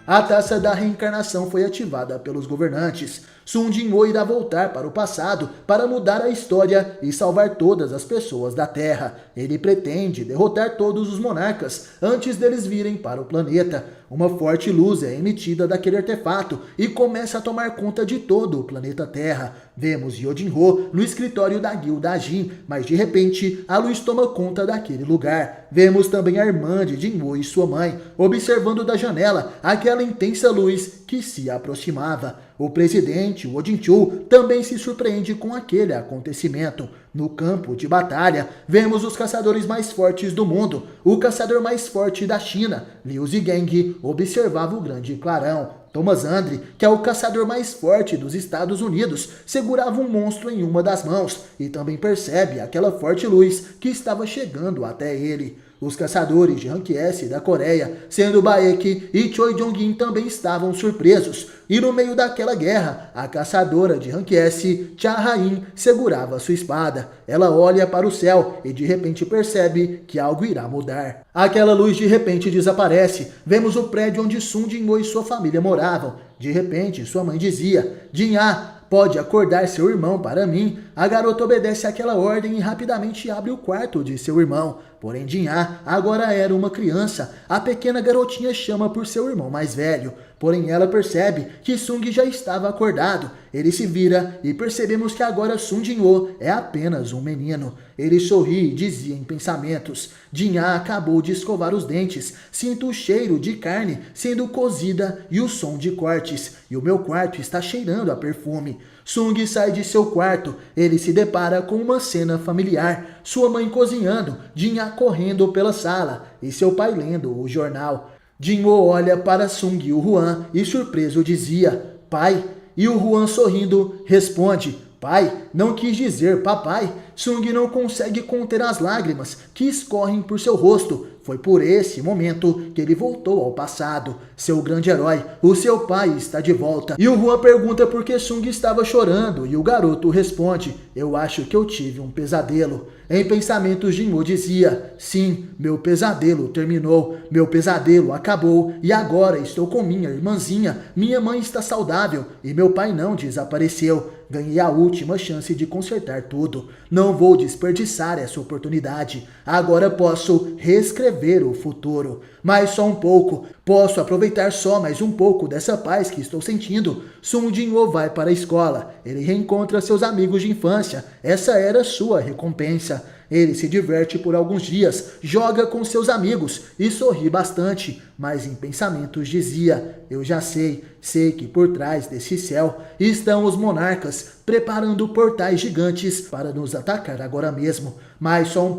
a taça da reencarnação foi ativada pelos governantes. Sun Jinwoo irá voltar para o passado para mudar a história e salvar todas as pessoas da Terra. Ele pretende derrotar todos os monarcas antes deles virem para o planeta. Uma forte luz é emitida daquele artefato e começa a tomar conta de todo o planeta Terra. Vemos Yojin-ho no escritório da guilda Ajin, mas de repente a luz toma conta daquele lugar. Vemos também a irmã de Jinwoo e sua mãe observando da janela aquela intensa luz que se aproximava. O presidente, o Jin-chul, também se surpreende com aquele acontecimento. No campo de batalha, vemos os caçadores mais fortes do mundo. O caçador mais forte da China, Liu Zigeng, observava o grande clarão. Thomas Andre, que é o caçador mais forte dos Estados Unidos, segurava um monstro em uma das mãos e também percebe aquela forte luz que estava chegando até ele. Os caçadores de Rank S da Coreia, sendo Baek e Choi Jong-in, também estavam surpresos. E no meio daquela guerra, a caçadora de Rank S, Cha Ha-in, segurava sua espada. Ela olha para o céu e de repente percebe que algo irá mudar. Aquela luz de repente desaparece. Vemos o prédio onde Sun Jinwoo e sua família moravam. De repente, sua mãe dizia: Jin-ah, pode acordar seu irmão para mim. A garota obedece àquela ordem e rapidamente abre o quarto de seu irmão. Porém, Jin-ah agora era uma criança. A pequena garotinha chama por seu irmão mais velho. Porém, ela percebe que Sung já estava acordado. Ele se vira e percebemos que agora Sun Jinwoo é apenas um menino. Ele sorri e dizia em pensamentos: Jin-ah acabou de escovar os dentes. Sinto o cheiro de carne sendo cozida e o som de cortes. E o meu quarto está cheirando a perfume. Sung sai de seu quarto. Ele se depara com uma cena familiar. Sua mãe cozinhando, Jin-ah correndo pela sala e seu pai lendo o jornal. Jinwoo olha para Sung e o Huan e surpreso dizia: pai. E o Huan sorrindo responde: pai, não quis dizer papai. Sung não consegue conter as lágrimas que escorrem por seu rosto. Foi por esse momento que ele voltou ao passado. Seu grande herói, o seu pai, está de volta. E o Huan pergunta por que Sung estava chorando e o garoto responde: eu acho que eu tive um pesadelo. Em pensamentos, Jinwoo dizia: sim, meu pesadelo terminou. Meu pesadelo acabou e agora estou com minha irmãzinha. Minha mãe está saudável e meu pai não desapareceu. Ganhei a última chance de consertar tudo. Não vou desperdiçar essa oportunidade. Agora posso reescrever o futuro. Mas só um pouco. Posso aproveitar só mais um pouco dessa paz que estou sentindo. Sun Jinwoo vai para a escola. Ele reencontra seus amigos de infância. Essa era sua recompensa. Ele se diverte por alguns dias, joga com seus amigos e sorri bastante, mas em pensamentos dizia: eu já sei que por trás desse céu estão os monarcas preparando portais gigantes para nos atacar agora mesmo. Mas só um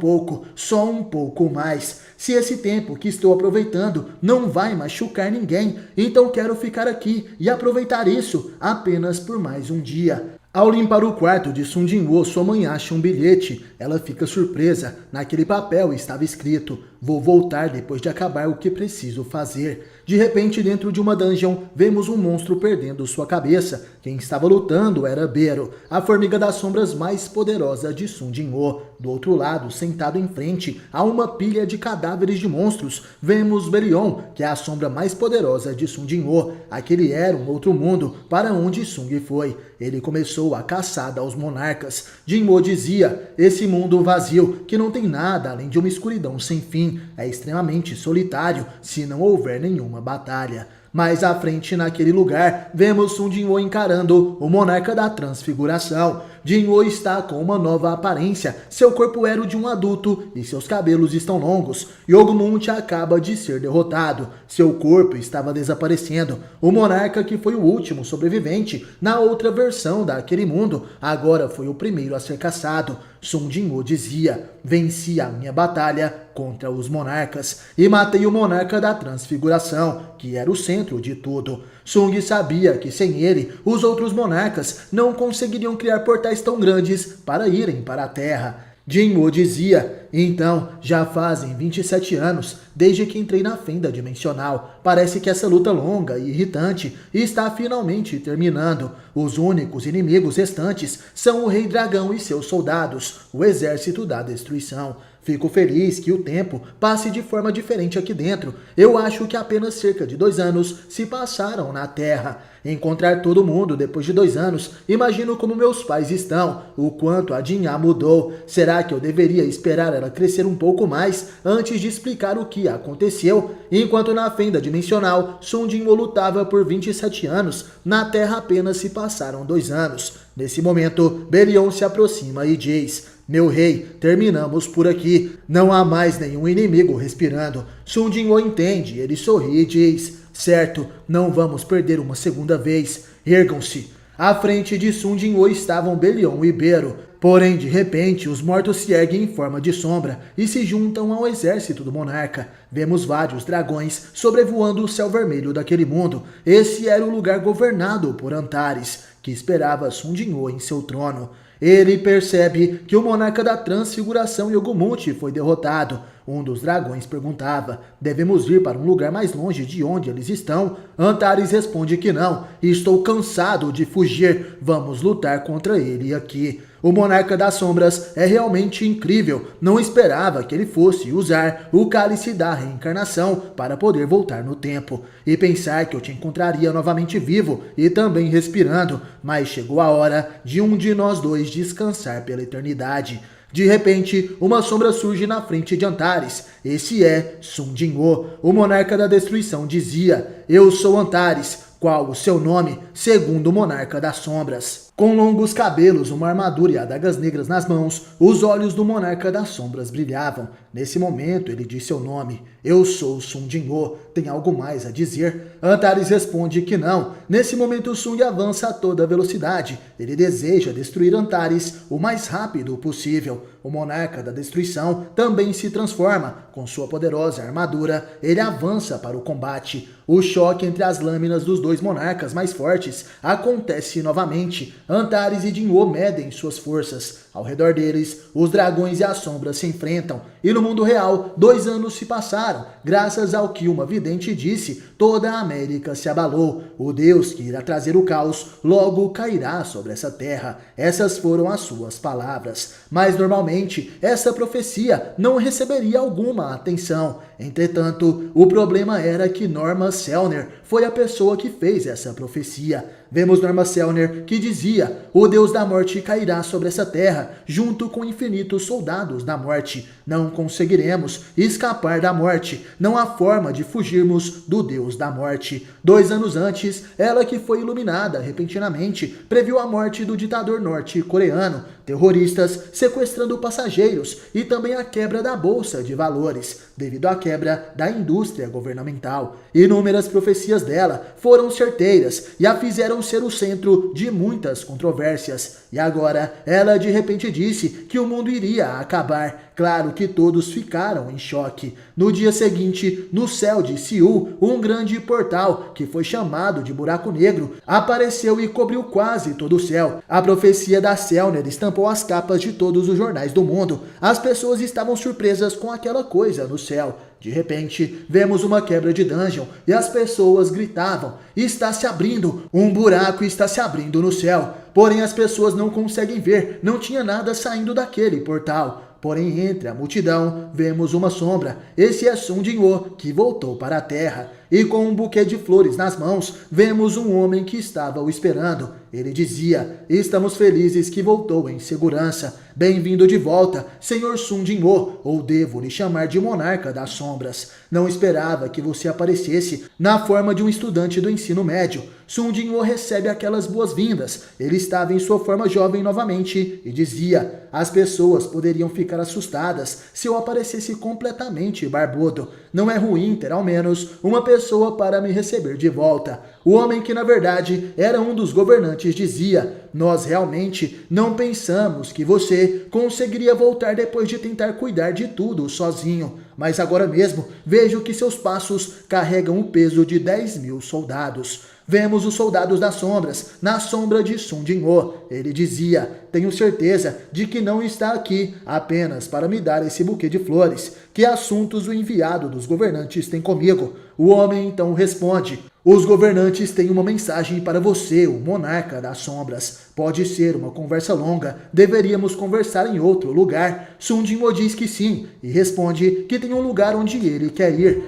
pouco mais. Se esse tempo que estou aproveitando não vai machucar ninguém, então quero ficar aqui e aproveitar isso apenas por mais um dia. Ao limpar o quarto de Sun Jinwoo, sua mãe acha um bilhete. Ela fica surpresa. Naquele papel estava escrito: vou voltar depois de acabar o que preciso fazer. De repente, dentro de uma dungeon, vemos um monstro perdendo sua cabeça. Quem estava lutando era Bero, a formiga das sombras mais poderosa de Sun Jinwoo. Do outro lado, sentado em frente a uma pilha de cadáveres de monstros, vemos Berion, que é a sombra mais poderosa de Sun Jinwoo. Aquele era um outro mundo para onde Sung foi. Ele começou a caçada aos monarcas. Jinwoo dizia: esse mundo vazio, que não tem nada além de uma escuridão sem fim, é extremamente solitário se não houver nenhuma batalha. Mais à frente, naquele lugar, vemos Sun Jinwoo encarando o monarca da transfiguração. Jinwoo está com uma nova aparência. Seu corpo era o de um adulto e seus cabelos estão longos. Yogmunti acaba de ser derrotado. Seu corpo estava desaparecendo. O monarca, que foi o último sobrevivente na outra versão daquele mundo, agora foi o primeiro a ser caçado. Sun Jinwoo dizia: venci a minha batalha contra os monarcas e matei o monarca da transfiguração, que era o centro de tudo. Sung sabia que sem ele, os outros monarcas não conseguiriam criar portais tão grandes para irem para a Terra. Jinwoo dizia: então, já fazem 27 anos desde que entrei na fenda dimensional. Parece que essa luta longa e irritante está finalmente terminando. Os únicos inimigos restantes são o Rei Dragão e seus soldados, o exército da destruição. Fico feliz que o tempo passe de forma diferente aqui dentro. Eu acho que apenas cerca de 2 anos se passaram na Terra. Encontrar todo mundo depois de 2 anos, imagino como meus pais estão, o quanto a Jinha mudou. Será que eu deveria esperar ela crescer um pouco mais antes de explicar o que aconteceu? Enquanto na fenda dimensional, Sun Jinwoo lutava por 27 anos, na Terra apenas se passaram 2 anos. Nesse momento, Belial se aproxima e diz: meu rei, terminamos por aqui. Não há mais nenhum inimigo respirando. Sun Jinwoo entende, ele sorri e diz: certo, não vamos perder uma segunda vez. Ergam-se. À frente de Sun Jinwoo estavam Belial e Beru. Porém, de repente, os mortos se erguem em forma de sombra e se juntam ao exército do monarca. Vemos vários dragões sobrevoando o céu vermelho daquele mundo. Esse era o lugar governado por Antares, que esperava Sun Jinwoo em seu trono. Ele percebe que o monarca da transfiguração Yogumuti foi derrotado. Um dos dragões perguntava: devemos ir para um lugar mais longe de onde eles estão? Antares responde que não. Estou cansado de fugir. Vamos lutar contra ele aqui. O monarca das sombras é realmente incrível. Não esperava que ele fosse usar o cálice da reencarnação para poder voltar no tempo. E pensar que eu te encontraria novamente vivo e também respirando. Mas chegou a hora de um de nós dois descansar pela eternidade. De repente, uma sombra surge na frente de Antares. Esse é Sun Jinwoo. O monarca da destruição dizia: eu sou Antares. Qual o seu nome? Segundo o monarca das sombras. Com longos cabelos, uma armadura e adagas negras nas mãos, os olhos do monarca das sombras brilhavam. Nesse momento, ele disse seu nome. Eu sou Sun Jinwoo. Tem algo mais a dizer? Antares responde que não. Nesse momento, Sun avança a toda velocidade. Ele deseja destruir Antares o mais rápido possível. O monarca da destruição também se transforma. Com sua poderosa armadura, ele avança para o combate. O choque entre as lâminas dos dois monarcas mais fortes acontece novamente. Antares e Jinwoo medem suas forças. Ao redor deles, os dragões e as sombras se enfrentam. E no mundo real, 2 anos se passaram. Graças ao que uma vidente disse, toda a América se abalou. O Deus que irá trazer o caos logo cairá sobre essa terra. Essas foram as suas palavras. Mas normalmente, essa profecia não receberia alguma atenção. Entretanto, o problema era que Norma Selner foi a pessoa que fez essa profecia. Vemos Norma Selner que dizia: o Deus da morte cairá sobre essa terra, junto com infinitos soldados da morte. Não conseguiremos escapar da morte. Não há forma de fugirmos do Deus da morte. 2 anos antes, ela que foi iluminada repentinamente, previu a morte do ditador norte-coreano, terroristas sequestrando passageiros e também a quebra da bolsa de valores, devido à quebra da indústria governamental. Inúmeras profecias dela foram certeiras e a fizeram ser o centro de muitas controvérsias. E agora, ela de repente disse que o mundo iria acabar. Claro que todos ficaram em choque. No dia seguinte, no céu de Seul, um grande portal, que foi chamado de buraco negro, apareceu e cobriu quase todo o céu. A profecia da Selner estampou as capas de todos os jornais do mundo. As pessoas estavam surpresas com aquela coisa no céu. De repente, vemos uma quebra de dungeon e as pessoas gritavam: está se abrindo, um buraco está se abrindo no céu. Porém, as pessoas não conseguem ver, não tinha nada saindo daquele portal. Porém, entre a multidão, vemos uma sombra. Esse é Sun Jinwoo, que voltou para a terra. E com um buquê de flores nas mãos, vemos um homem que estava o esperando. Ele dizia: estamos felizes que voltou em segurança. Bem-vindo de volta, Senhor Sun Jinwoo, ou devo lhe chamar de Monarca das Sombras. Não esperava que você aparecesse na forma de um estudante do ensino médio. Sun Jinwoo recebe aquelas boas-vindas. Ele estava em sua forma jovem novamente e dizia: as pessoas poderiam ficar assustadas se eu aparecesse completamente barbudo. Não é ruim ter ao menos uma pessoa para me receber de volta. O homem que na verdade era um dos governantes dizia: nós realmente não pensamos que você conseguiria voltar depois de tentar cuidar de tudo sozinho. Mas agora mesmo vejo que seus passos carregam o peso de 10.000 soldados. Vemos os soldados das sombras, na sombra de Sun Jinwoo. Ele dizia: tenho certeza de que não está aqui apenas para me dar esse buquê de flores. Que assuntos o enviado dos governantes tem comigo? O homem então responde: Os governantes têm uma mensagem para você, o monarca das sombras. Pode ser uma conversa longa, deveríamos conversar em outro lugar. Sun Jinwoo diz que sim, e responde que tem um lugar onde ele quer ir.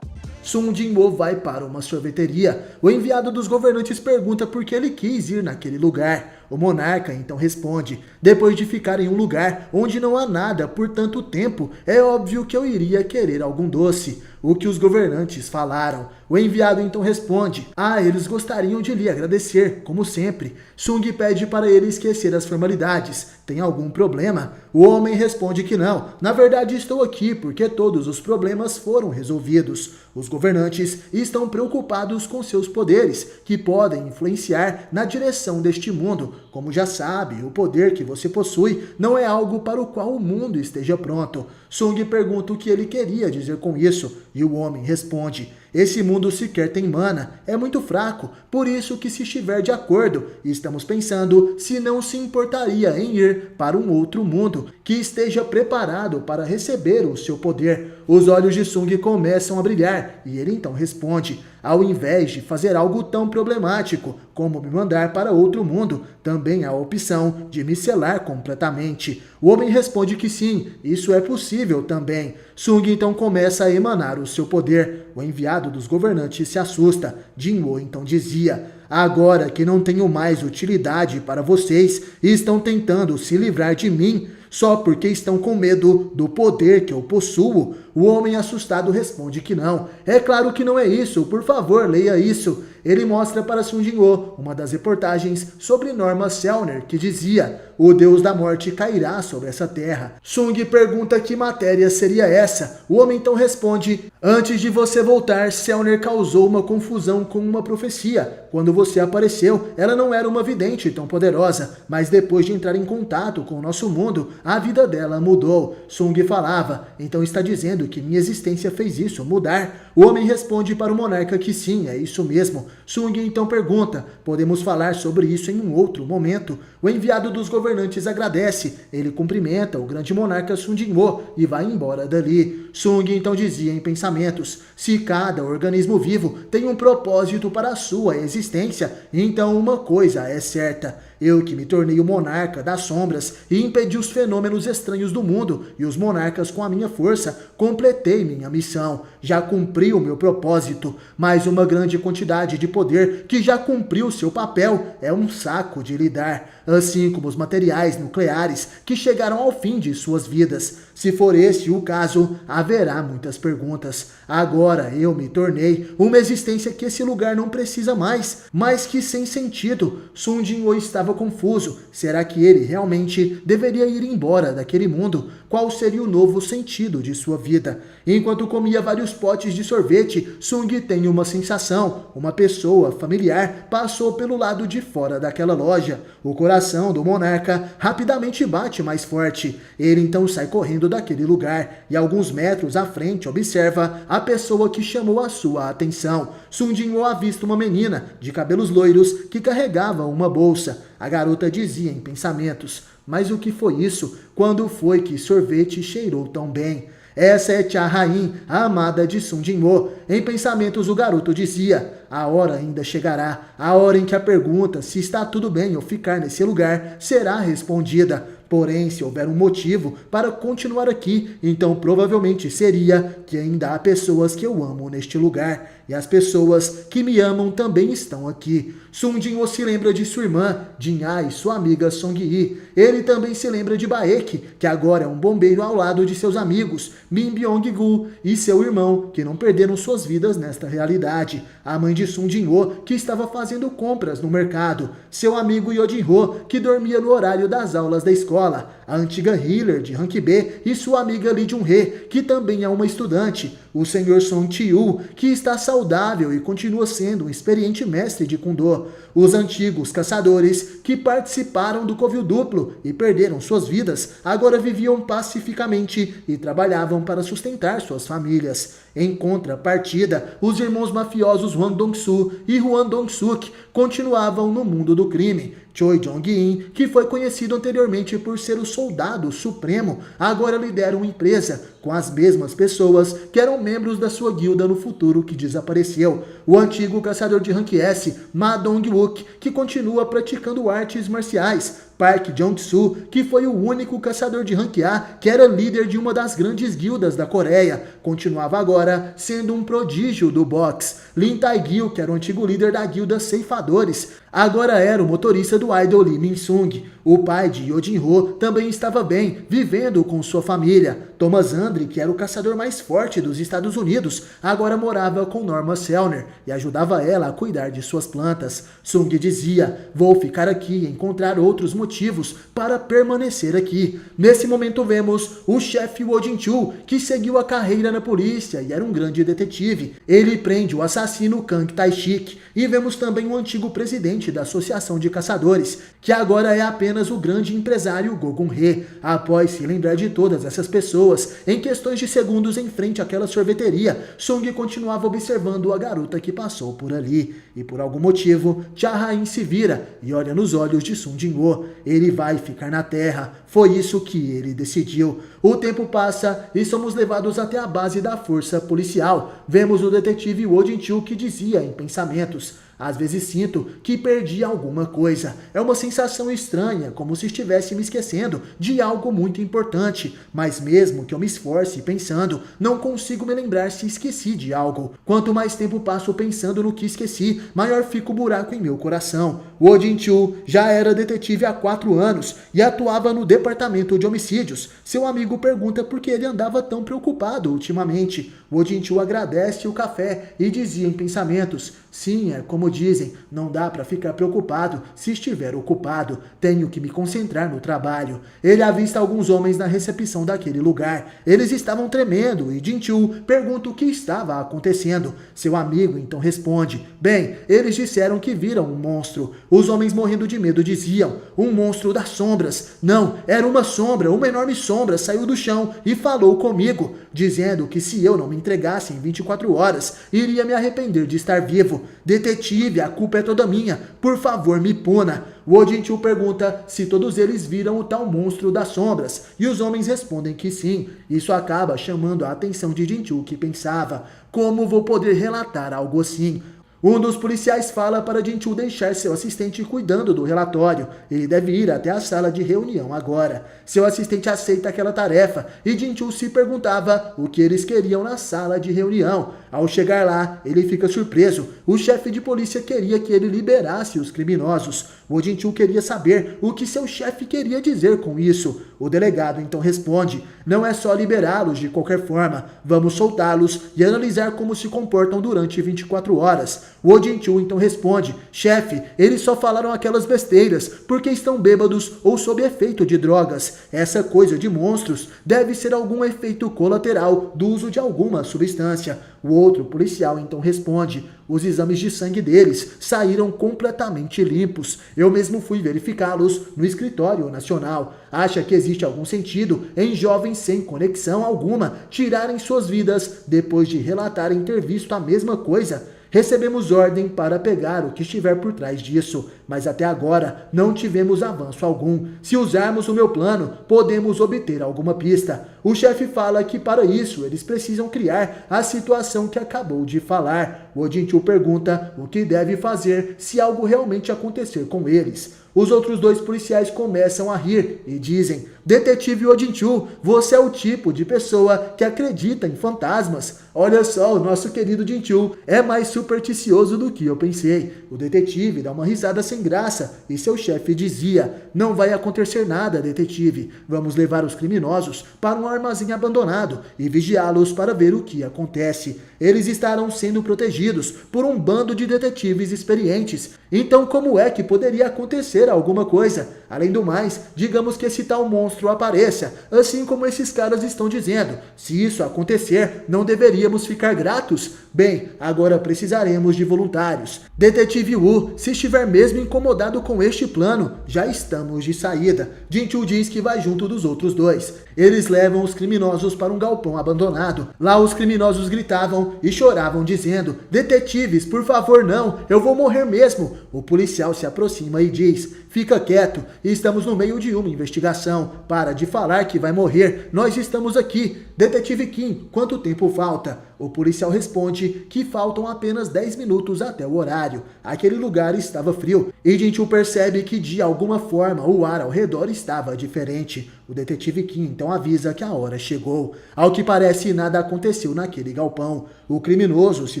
Sun Jinwoo vai para uma sorveteria. O enviado dos governantes pergunta por que ele quis ir naquele lugar. O monarca então responde: depois de ficar em um lugar onde não há nada por tanto tempo, é óbvio que eu iria querer algum doce. O que os governantes falaram. O enviado então responde: eles gostariam de lhe agradecer, como sempre. Sung pede para ele esquecer as formalidades. Tem algum problema? O homem responde que não. Na verdade estou aqui porque todos os problemas foram resolvidos. Os governantes estão preocupados com seus poderes, que podem influenciar na direção deste mundo. Como já sabe, o poder que você possui não é algo para o qual o mundo esteja pronto. Sung pergunta o que ele queria dizer com isso, e o homem responde: esse mundo sequer tem mana, é muito fraco, por isso que se estiver de acordo, estamos pensando se não se importaria em ir para um outro mundo, que esteja preparado para receber o seu poder. Os olhos de Sung começam a brilhar, e ele então responde: ao invés de fazer algo tão problemático como me mandar para outro mundo, também há a opção de me selar completamente. O homem responde que sim, isso é possível também. Sung então começa a emanar o seu poder. O enviado dos governantes se assusta. Jinwoo então dizia: agora que não tenho mais utilidade para vocês e estão tentando se livrar de mim, só porque estão com medo do poder que eu possuo? O homem assustado responde que não. É claro que não é isso, por favor, leia isso. Ele mostra para Sun Jinwoo uma das reportagens sobre Norma Selner, que dizia: o deus da morte cairá sobre essa terra. Sung pergunta que matéria seria essa. O homem então responde: antes de você voltar, Selner causou uma confusão com uma profecia. Quando você apareceu, ela não era uma vidente tão poderosa, mas depois de entrar em contato com o nosso mundo, a vida dela mudou. Sung falava: então está dizendo que minha existência fez isso mudar? O homem responde para o monarca que sim, é isso mesmo. Sung então pergunta: podemos falar sobre isso em um outro momento? O enviado dos governantes agradece. Ele cumprimenta o grande monarca Sun Jinwoo e vai embora dali. Sung então dizia em pensamentos: se cada organismo vivo tem um propósito para a sua existência, então uma coisa é certa: eu que me tornei o monarca das sombras e impedi os fenômenos estranhos do mundo e os monarcas com a minha força, completei minha missão, já cumpri o meu propósito, mas uma grande quantidade de poder que já cumpriu seu papel é um saco de lidar, assim como os materiais nucleares que chegaram ao fim de suas vidas. Se for esse o caso, haverá muitas perguntas. Agora eu me tornei uma existência que esse lugar não precisa mais, mas que sem sentido. Sun Jinwoo estava confuso. Será que ele realmente deveria ir embora daquele mundo? Qual seria o novo sentido de sua vida? Enquanto comia vários potes de sorvete, Sung tem uma sensação. Uma pessoa familiar passou pelo lado de fora daquela loja. O coração do monarca rapidamente bate mais forte. Ele então sai correndo daquele lugar e alguns metros à frente observa a pessoa que chamou a sua atenção. Sun Jinwoo avista uma menina de cabelos loiros que carregava uma bolsa. A garota dizia em pensamentos: mas o que foi isso? Quando foi que sorvete cheirou tão bem? Essa é Cha Rain, a amada de Sun Jinwoo. Em pensamentos o garoto dizia: a hora ainda chegará, a hora em que a pergunta se está tudo bem eu ficar nesse lugar será respondida. Porém, se houver um motivo para continuar aqui, então provavelmente seria que ainda há pessoas que eu amo neste lugar. E as pessoas que me amam também estão aqui. Sun Jinwoo se lembra de sua irmã, Jin-ah, e sua amiga Song-hee. Ele também se lembra de Baek, que agora é um bombeiro ao lado de seus amigos, Min Byong-gu, e seu irmão, que não perderam suas vidas nesta realidade. A mãe de Sun Jinwoo, que estava fazendo compras no mercado. Seu amigo Yo Jin-ho, que dormia no horário das aulas da escola. A antiga healer de Rank B e sua amiga Lee Jun-hee, que também é uma estudante. O Sr. Song Chi-yu, que está saudável e continua sendo um experiente mestre de Kundô. Os antigos caçadores que participaram do covil duplo e perderam suas vidas, agora viviam pacificamente e trabalhavam para sustentar suas famílias. Em contrapartida, os irmãos mafiosos Hwang Dong-soo e Hwang Dong-suk continuavam no mundo do crime. Choi Jong-in, que foi conhecido anteriormente por ser o soldado supremo, agora lidera uma empresa com as mesmas pessoas que eram membros da sua guilda no futuro que desapareceu. O antigo caçador de rank S, Ma Dong-wook, que continua praticando artes marciais. Park Jong-soo, que foi o único caçador de rank A que era líder de uma das grandes guildas da Coreia, continuava agora sendo um prodígio do boxe. Lin Tae-gil, que era o antigo líder da guilda Ceifadores, agora era o motorista do idol Lee Min-sung. O pai de Yo Jin-ho também estava bem, vivendo com sua família. Thomas Andre, que era o caçador mais forte dos Estados Unidos, agora morava com Norma Selner e ajudava ela a cuidar de suas plantas. Sung dizia: "Vou ficar aqui e encontrar outros motivos para permanecer aqui." Nesse momento vemos o chefe Wo Jin-chul, que seguiu a carreira na polícia e era um grande detetive. Ele prende o assassino Kang Tae-shik e vemos também o antigo presidente da Associação de Caçadores, que agora é apenas o grande empresário Go Gun-hee. Após se lembrar de todas essas pessoas, em questões de segundos em frente àquela sorveteria, Sung continuava observando a garota que passou por ali. E por algum motivo, Cha Rain se vira e olha nos olhos de Sung Jin-ho. Ele vai ficar na Terra. Foi isso que ele decidiu. O tempo passa e somos levados até a base da força policial. Vemos o detetive Wo Jin-chul que dizia em pensamentos: "Às vezes sinto que perdi alguma coisa. É uma sensação estranha, como se estivesse me esquecendo de algo muito importante. Mas mesmo que eu me esforce pensando, não consigo me lembrar se esqueci de algo. Quanto mais tempo passo pensando no que esqueci, maior fica o buraco em meu coração." Wo Jin-chul já era detetive há 4 anos e atuava no departamento de homicídios. Seu amigo pergunta por que ele andava tão preocupado ultimamente. Wo Jin-chul agradece o café e dizia em pensamentos: "Sim, é como dizem, não dá para ficar preocupado se estiver ocupado. Tenho que me concentrar no trabalho." Ele avista alguns homens na recepção daquele lugar. Eles estavam tremendo e Jin-chul pergunta o que estava acontecendo. Seu amigo então responde: "Bem, eles disseram que viram um monstro." Os homens, morrendo de medo, diziam: "Um monstro das sombras." Não, era uma sombra, uma enorme sombra saiu do chão e falou comigo, dizendo que se eu não me entregasse em 24 horas, iria me arrepender de estar vivo. "Detetive, a culpa é toda minha. Por favor, me puna." Wo Jin-chul pergunta se todos eles viram o tal monstro das sombras, e os homens respondem que sim. Isso acaba chamando a atenção de Jin-chul, que pensava: "Como vou poder relatar algo assim?" Um dos policiais fala para Jin-chul deixar seu assistente cuidando do relatório. Ele deve ir até a sala de reunião agora. Seu assistente aceita aquela tarefa e Jin-chul se perguntava o que eles queriam na sala de reunião. Ao chegar lá, ele fica surpreso. O chefe de polícia queria que ele liberasse os criminosos. O Jin-chul queria saber o que seu chefe queria dizer com isso. O delegado então responde: "Não é só liberá-los de qualquer forma. Vamos soltá-los e analisar como se comportam durante 24 horas. O Jin-chul então responde: "Chefe, eles só falaram aquelas besteiras porque estão bêbados ou sob efeito de drogas. Essa coisa de monstros deve ser algum efeito colateral do uso de alguma substância." O outro policial então responde: "Os exames de sangue deles saíram completamente limpos. Eu mesmo fui verificá-los no escritório nacional. Acha que existe algum sentido em jovens sem conexão alguma tirarem suas vidas depois de relatarem ter visto a mesma coisa? Recebemos ordem para pegar o que estiver por trás disso, mas até agora não tivemos avanço algum. Se usarmos o meu plano, podemos obter alguma pista." O chefe fala que para isso eles precisam criar a situação que acabou de falar. O Jin-chul pergunta o que deve fazer se algo realmente acontecer com eles. Os outros 2 policiais começam a rir e dizem: "Detetive Wo Jin-chul, você é o tipo de pessoa que acredita em fantasmas. Olha só, o nosso querido Jin-chul é mais supersticioso do que eu pensei." O detetive dá uma risada sem graça e seu chefe dizia: "Não vai acontecer nada, detetive. Vamos levar os criminosos para um armazém abandonado e vigiá-los para ver o que acontece. Eles estarão sendo protegidos por um bando de detetives experientes. Então como é que poderia acontecer alguma coisa? Além do mais, digamos que esse tal monstro apareça, assim como esses caras estão dizendo. Se isso acontecer, não deveríamos ficar gratos? Bem, agora precisaremos de voluntários. Detetive Wu, se estiver mesmo incomodado com este plano, já estamos de saída. Jin-Chul diz que vai junto dos outros dois. Eles levam os criminosos para um galpão abandonado. Lá os criminosos gritavam e choravam dizendo: detetives, por favor não, eu vou morrer mesmo. O policial se aproxima e diz: fica quieto, estamos no meio de uma investigação. Para de falar que vai morrer, nós estamos aqui. Detetive Kim, quanto tempo falta? O policial responde que faltam apenas 10 minutos até o horário. Aquele lugar estava frio e Jin-Chul percebe que de alguma forma o ar ao redor estava diferente. O detetive Kim então avisa que a hora chegou. Ao que parece, nada aconteceu naquele galpão. O criminoso se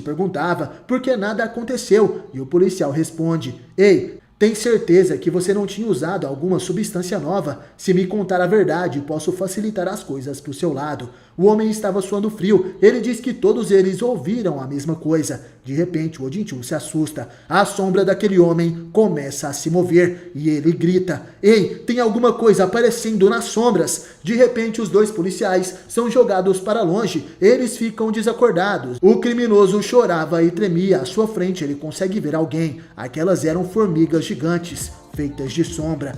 perguntava por que nada aconteceu e o policial responde: ei, tem certeza que você não tinha usado alguma substância nova? Se me contar a verdade, posso facilitar as coisas para o seu lado. O homem estava suando frio. Ele diz que todos eles ouviram a mesma coisa. De repente, o Jin-Chul se assusta. A sombra daquele homem começa a se mover e ele grita: ei, tem alguma coisa aparecendo nas sombras. De repente, os dois policiais são jogados para longe. Eles ficam desacordados. O criminoso chorava e tremia. À sua frente, ele consegue ver alguém. Aquelas eram formigas gigantes, feitas de sombra.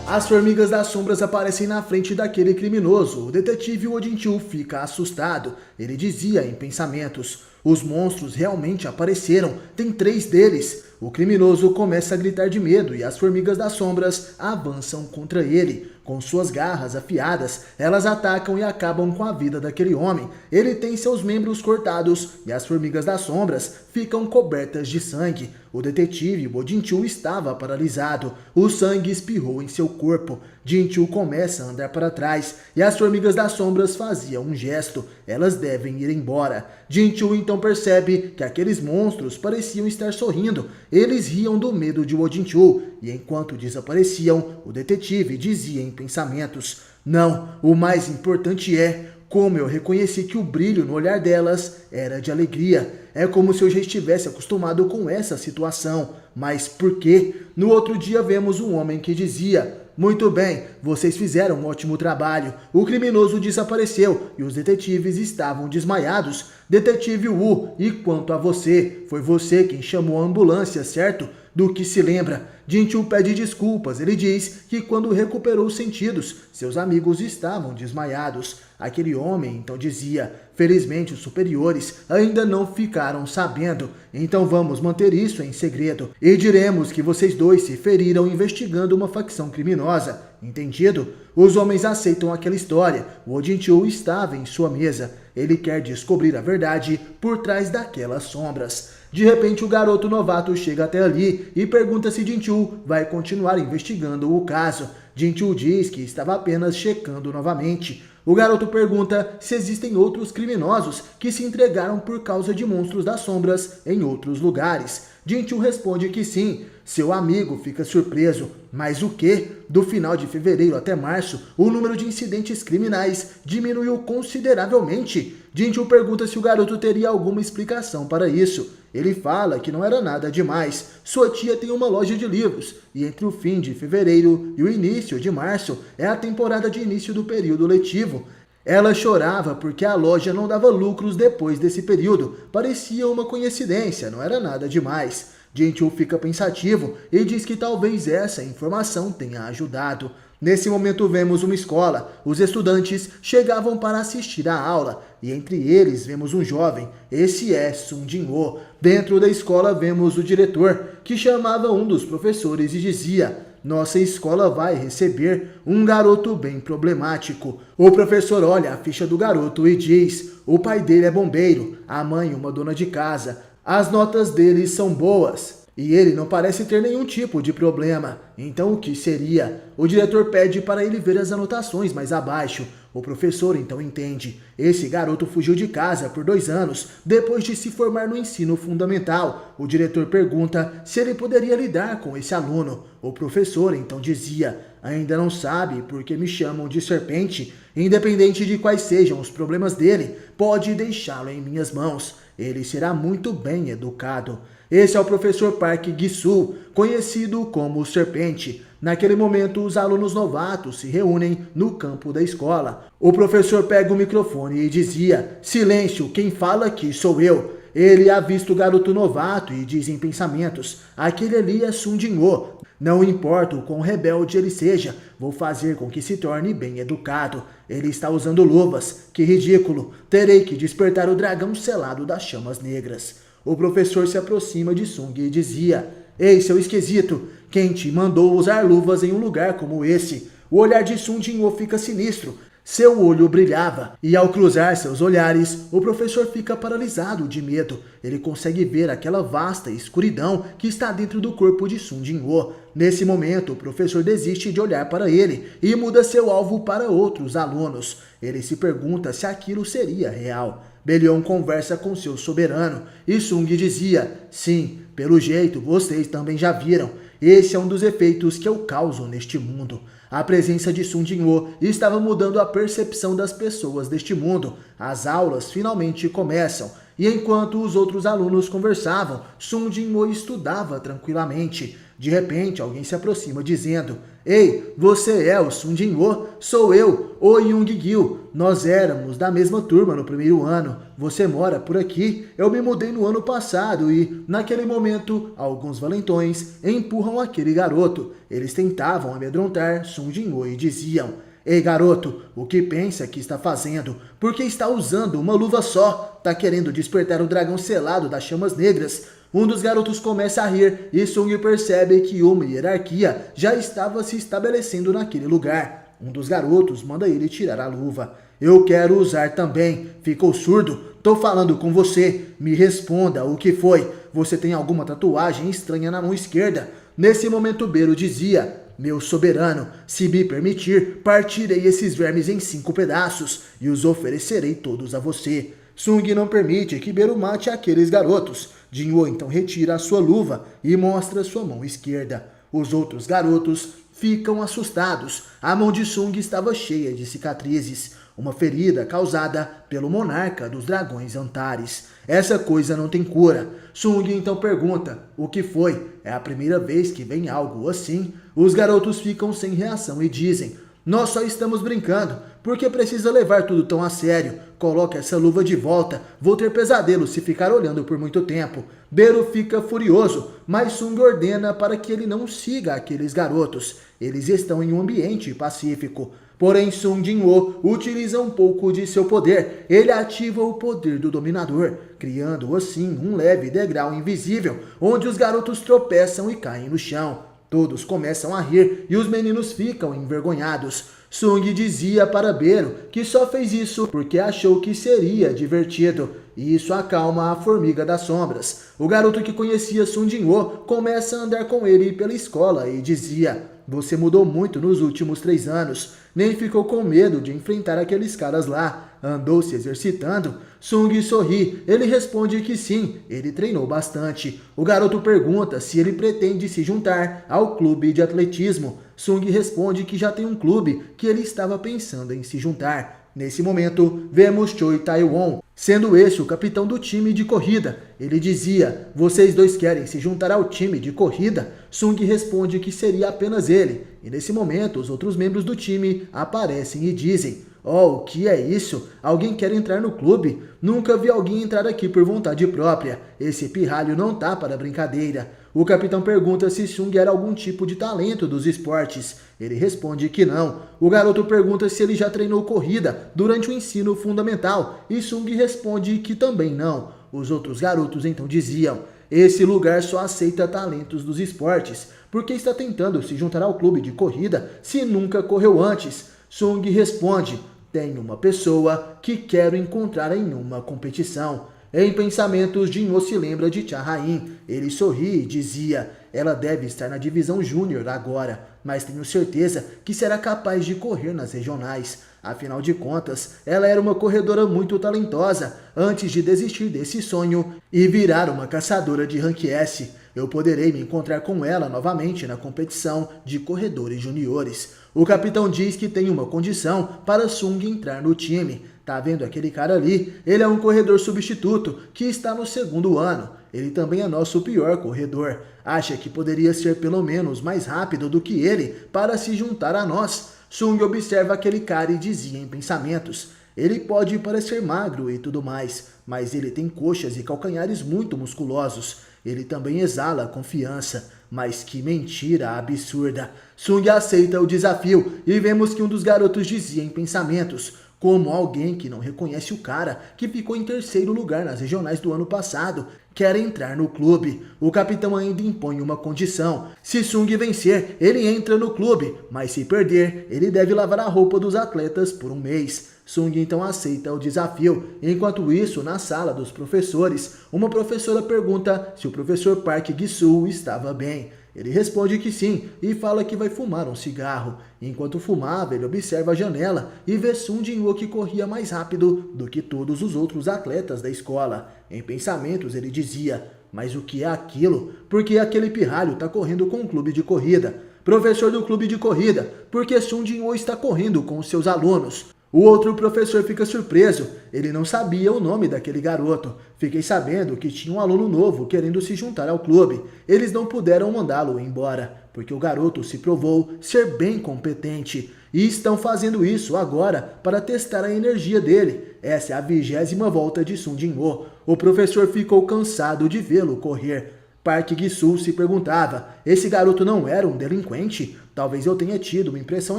As formigas das sombras aparecem na frente daquele criminoso. O detetive Jin-Chul fica assustado. Ele dizia em pensamentos: os monstros realmente apareceram, tem 3 deles. O criminoso começa a gritar de medo e as formigas das sombras avançam contra ele. Com suas garras afiadas, elas atacam e acabam com a vida daquele homem. Ele tem seus membros cortados e as formigas das sombras ficam cobertas de sangue. O detetive Jin-Chul estava paralisado. O sangue espirrou em seu corpo. Jin-Chul começa a andar para trás e as formigas das sombras faziam um gesto. Elas devem ir embora. Jin-Chul então percebe que aqueles monstros pareciam estar sorrindo. Eles riam do medo de Jin-Chul e enquanto desapareciam, o detetive dizia em pensamentos: não, o mais importante é como eu reconheci que o brilho no olhar delas era de alegria. É como se eu já estivesse acostumado com essa situação. Mas por quê? No outro dia vemos um homem que dizia: muito bem, vocês fizeram um ótimo trabalho. O criminoso desapareceu e os detetives estavam desmaiados. Detetive Wu, e quanto a você? Foi você quem chamou a ambulância, certo? Do que se lembra? Jin-Chul pede desculpas. Ele diz que quando recuperou os sentidos, seus amigos estavam desmaiados. Aquele homem então dizia: felizmente os superiores ainda não ficaram sabendo, então vamos manter isso em segredo e diremos que vocês dois se feriram investigando uma facção criminosa. Entendido? Os homens aceitam aquela história. O Jin-Chul estava em sua mesa. Ele quer descobrir a verdade por trás daquelas sombras. De repente, o garoto novato chega até ali e pergunta se Jin-Chul vai continuar investigando o caso. Jin-Chul diz que estava apenas checando novamente. O garoto pergunta se existem outros criminosos que se entregaram por causa de monstros das sombras em outros lugares. Jin-Chul responde que sim. Seu amigo fica surpreso. Mas o quê? Do final de fevereiro até março, o número de incidentes criminais diminuiu consideravelmente. Jin-Chul pergunta se o garoto teria alguma explicação para isso. Ele fala que não era nada demais. Sua tia tem uma loja de livros e entre o fim de fevereiro e o início de março é a temporada de início do período letivo. Ela chorava porque a loja não dava lucros depois desse período. Parecia uma coincidência, não era nada demais. Jin-Chul fica pensativo e diz que talvez essa informação tenha ajudado. Nesse momento vemos uma escola. Os estudantes chegavam para assistir à aula e entre eles vemos um jovem. Esse é Sung Jin-Ho. Dentro da escola vemos o diretor, que chamava um dos professores e dizia: nossa escola vai receber um garoto bem problemático. O professor olha a ficha do garoto e diz: o pai dele é bombeiro, a mãe uma dona de casa. As notas dele são boas e ele não parece ter nenhum tipo de problema. Então o que seria? O diretor pede para ele ver as anotações mais abaixo. O professor então entende. Esse garoto fugiu de casa por 2 anos, depois de se formar no ensino fundamental. O diretor pergunta se ele poderia lidar com esse aluno. O professor então dizia: ainda não sabe porque me chamam de serpente. Independente de quais sejam os problemas dele, pode deixá-lo em minhas mãos. Ele será muito bem educado. Esse é o professor Park Gi-soo, conhecido como o Serpente. Naquele momento, os alunos novatos se reúnem no campo da escola. O professor pega o microfone e dizia: silêncio, quem fala aqui sou eu. ele avista o garoto novato e diz em pensamentos: aquele ali é Sung Jin-woo. Não importa o quão rebelde ele seja, vou fazer com que se torne bem educado. Ele está usando luvas. Que ridículo. Terei que despertar o dragão selado das chamas negras. O professor se aproxima de Sung e dizia: ei, seu esquisito, quem te mandou usar luvas em um lugar como esse? O olhar de Sung Jin-woo fica sinistro. Seu olho brilhava, e ao cruzar seus olhares, o professor fica paralisado de medo. Ele consegue ver aquela vasta escuridão que está dentro do corpo de Sung Jin-woo. Nesse momento, o professor desiste de olhar para ele e muda seu alvo para outros alunos. Ele se pergunta se aquilo seria real. Belion conversa com seu soberano, e Sung dizia: sim, pelo jeito vocês também já viram. Esse é um dos efeitos que eu causo neste mundo. A presença de Sung Jin-woo estava mudando a percepção das pessoas deste mundo. As aulas finalmente começam, e enquanto os outros alunos conversavam, Sung Jin-woo estudava tranquilamente. De repente, alguém se aproxima dizendo: ei, você é o Sung Jin-woo? Sou eu, o Young-gil. Nós éramos da mesma turma no primeiro ano. Você mora por aqui? Eu me mudei no ano passado e, naquele momento, alguns valentões empurram aquele garoto. Eles tentavam amedrontar Sung Jin-woo e diziam: ei, garoto, o que pensa que está fazendo? Por que está usando uma luva só? Tá querendo despertar o dragão selado das chamas negras? Um dos garotos começa a rir e Sung percebe que uma hierarquia já estava se estabelecendo naquele lugar. Um dos garotos manda ele tirar a luva. Eu quero usar também. Ficou surdo? Tô falando com você. Me responda, o que foi? Você tem alguma tatuagem estranha na mão esquerda? Nesse momento, Bero dizia: meu soberano, se me permitir, partirei esses vermes em 5 pedaços e os oferecerei todos a você. Sung não permite que Bero mate aqueles garotos. Jin-woo então retira a sua luva e mostra sua mão esquerda. Os outros garotos ficam assustados. A mão de Sung estava cheia de cicatrizes, uma ferida causada pelo monarca dos dragões Antares. Essa coisa não tem cura. Sung então pergunta: o que foi? É a primeira vez que vem algo assim? Os garotos ficam sem reação e dizem: nós só estamos brincando. Por que precisa levar tudo tão a sério? Coloque essa luva de volta. Vou ter pesadelo se ficar olhando por muito tempo. Bero fica furioso, mas Sung ordena para que ele não siga aqueles garotos. Eles estão em um ambiente pacífico. Porém, Sung Jin-woo utiliza um pouco de seu poder. Ele ativa o poder do dominador, criando assim um leve degrau invisível, onde os garotos tropeçam e caem no chão. Todos começam a rir e os meninos ficam envergonhados. Sung dizia para Bero que só fez isso porque achou que seria divertido, e isso acalma a formiga das sombras. O garoto que conhecia Sung Jin-woo começa a andar com ele pela escola e dizia: você mudou muito nos últimos 3 anos, nem ficou com medo de enfrentar aqueles caras lá. Andou se exercitando? Sung sorri. Ele responde que sim, ele treinou bastante. O garoto pergunta se ele pretende se juntar ao clube de atletismo. Sung responde que já tem um clube que ele estava pensando em se juntar. Nesse momento, vemos Choi Tae-won, sendo esse o capitão do time de corrida. Ele dizia: vocês dois querem se juntar ao time de corrida? Sung responde que seria apenas ele. E nesse momento, os outros membros do time aparecem e dizem: oh, o que é isso? Alguém quer entrar no clube? Nunca vi alguém entrar aqui por vontade própria. Esse pirralho não tá para brincadeira. O capitão pergunta se Sung era algum tipo de talento dos esportes. Ele responde que não. O garoto pergunta se ele já treinou corrida durante o ensino fundamental. E Sung responde que também não. Os outros garotos então diziam: esse lugar só aceita talentos dos esportes. Por que está tentando se juntar ao clube de corrida se nunca correu antes? Sung responde: tem uma pessoa que quero encontrar em uma competição. Em pensamentos, Jin-woo se lembra de Cha Ha-in. Ele sorri e dizia: ela deve estar na divisão júnior agora, mas tenho certeza que será capaz de correr nas regionais. Afinal de contas, ela era uma corredora muito talentosa antes de desistir desse sonho e virar uma caçadora de Rank S. Eu poderei me encontrar com ela novamente na competição de corredores juniores. O capitão diz que tem uma condição para Sung entrar no time. Tá vendo aquele cara ali? Ele é um corredor substituto que está no 2º ano. Ele também é nosso pior corredor. Acha que poderia ser pelo menos mais rápido do que ele para se juntar a nós. Sung observa aquele cara e dizia em pensamentos: ele pode parecer magro e tudo mais, mas ele tem coxas e calcanhares muito musculosos. Ele também exala confiança. Mas que mentira absurda. Sung aceita o desafio e vemos que um dos garotos dizia em pensamentos: como alguém que não reconhece o cara que ficou em terceiro lugar nas regionais do ano passado quer entrar no clube. O capitão ainda impõe uma condição: se Sung vencer, ele entra no clube, mas se perder, ele deve lavar a roupa dos atletas por um mês. Sung então aceita o desafio. Enquanto isso, na sala dos professores, uma professora pergunta se o professor Park Gi-soo estava bem. Ele responde que sim e fala que vai fumar um cigarro. Enquanto fumava, ele observa a janela e vê Sung Jin-woo que corria mais rápido do que todos os outros atletas da escola. Em pensamentos, ele dizia: mas o que é aquilo? Por que aquele pirralho está correndo com um clube de corrida? Professor do clube de corrida, por que Sung Jin-woo está correndo com os seus alunos? O outro professor fica surpreso, ele não sabia o nome daquele garoto. Fiquei sabendo que tinha um aluno novo querendo se juntar ao clube. Eles não puderam mandá-lo embora, porque o garoto se provou ser bem competente. E estão fazendo isso agora para testar a energia dele. Essa é a 20ª volta de Sung Jin-woo. O professor ficou cansado de vê-lo correr. Park Gi-soo se perguntava: esse garoto não era um delinquente? Talvez eu tenha tido uma impressão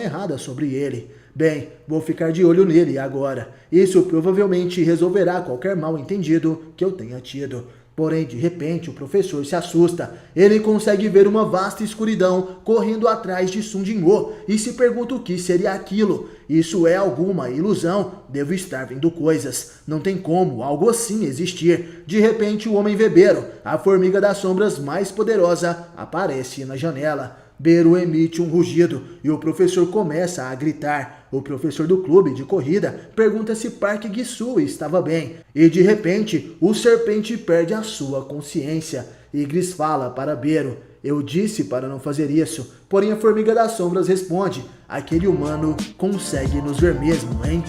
errada sobre ele. Bem, vou ficar de olho nele agora. Isso provavelmente resolverá qualquer mal-entendido que eu tenha tido. Porém, de repente, o professor se assusta. Ele consegue ver uma vasta escuridão correndo atrás de Sung Jin-woo e se pergunta o que seria aquilo. Isso é alguma ilusão? Devo estar vendo coisas. Não tem como algo assim existir. De repente, o homem vê Bero, a formiga das sombras mais poderosa, aparece na janela. Bero emite um rugido e o professor começa a gritar. O professor do clube de corrida pergunta se Park Gi-soo estava bem. E de repente, o serpente perde a sua consciência. Ygritte fala para Bero: eu disse para não fazer isso. Porém a formiga das sombras responde: aquele humano consegue nos ver mesmo, hein?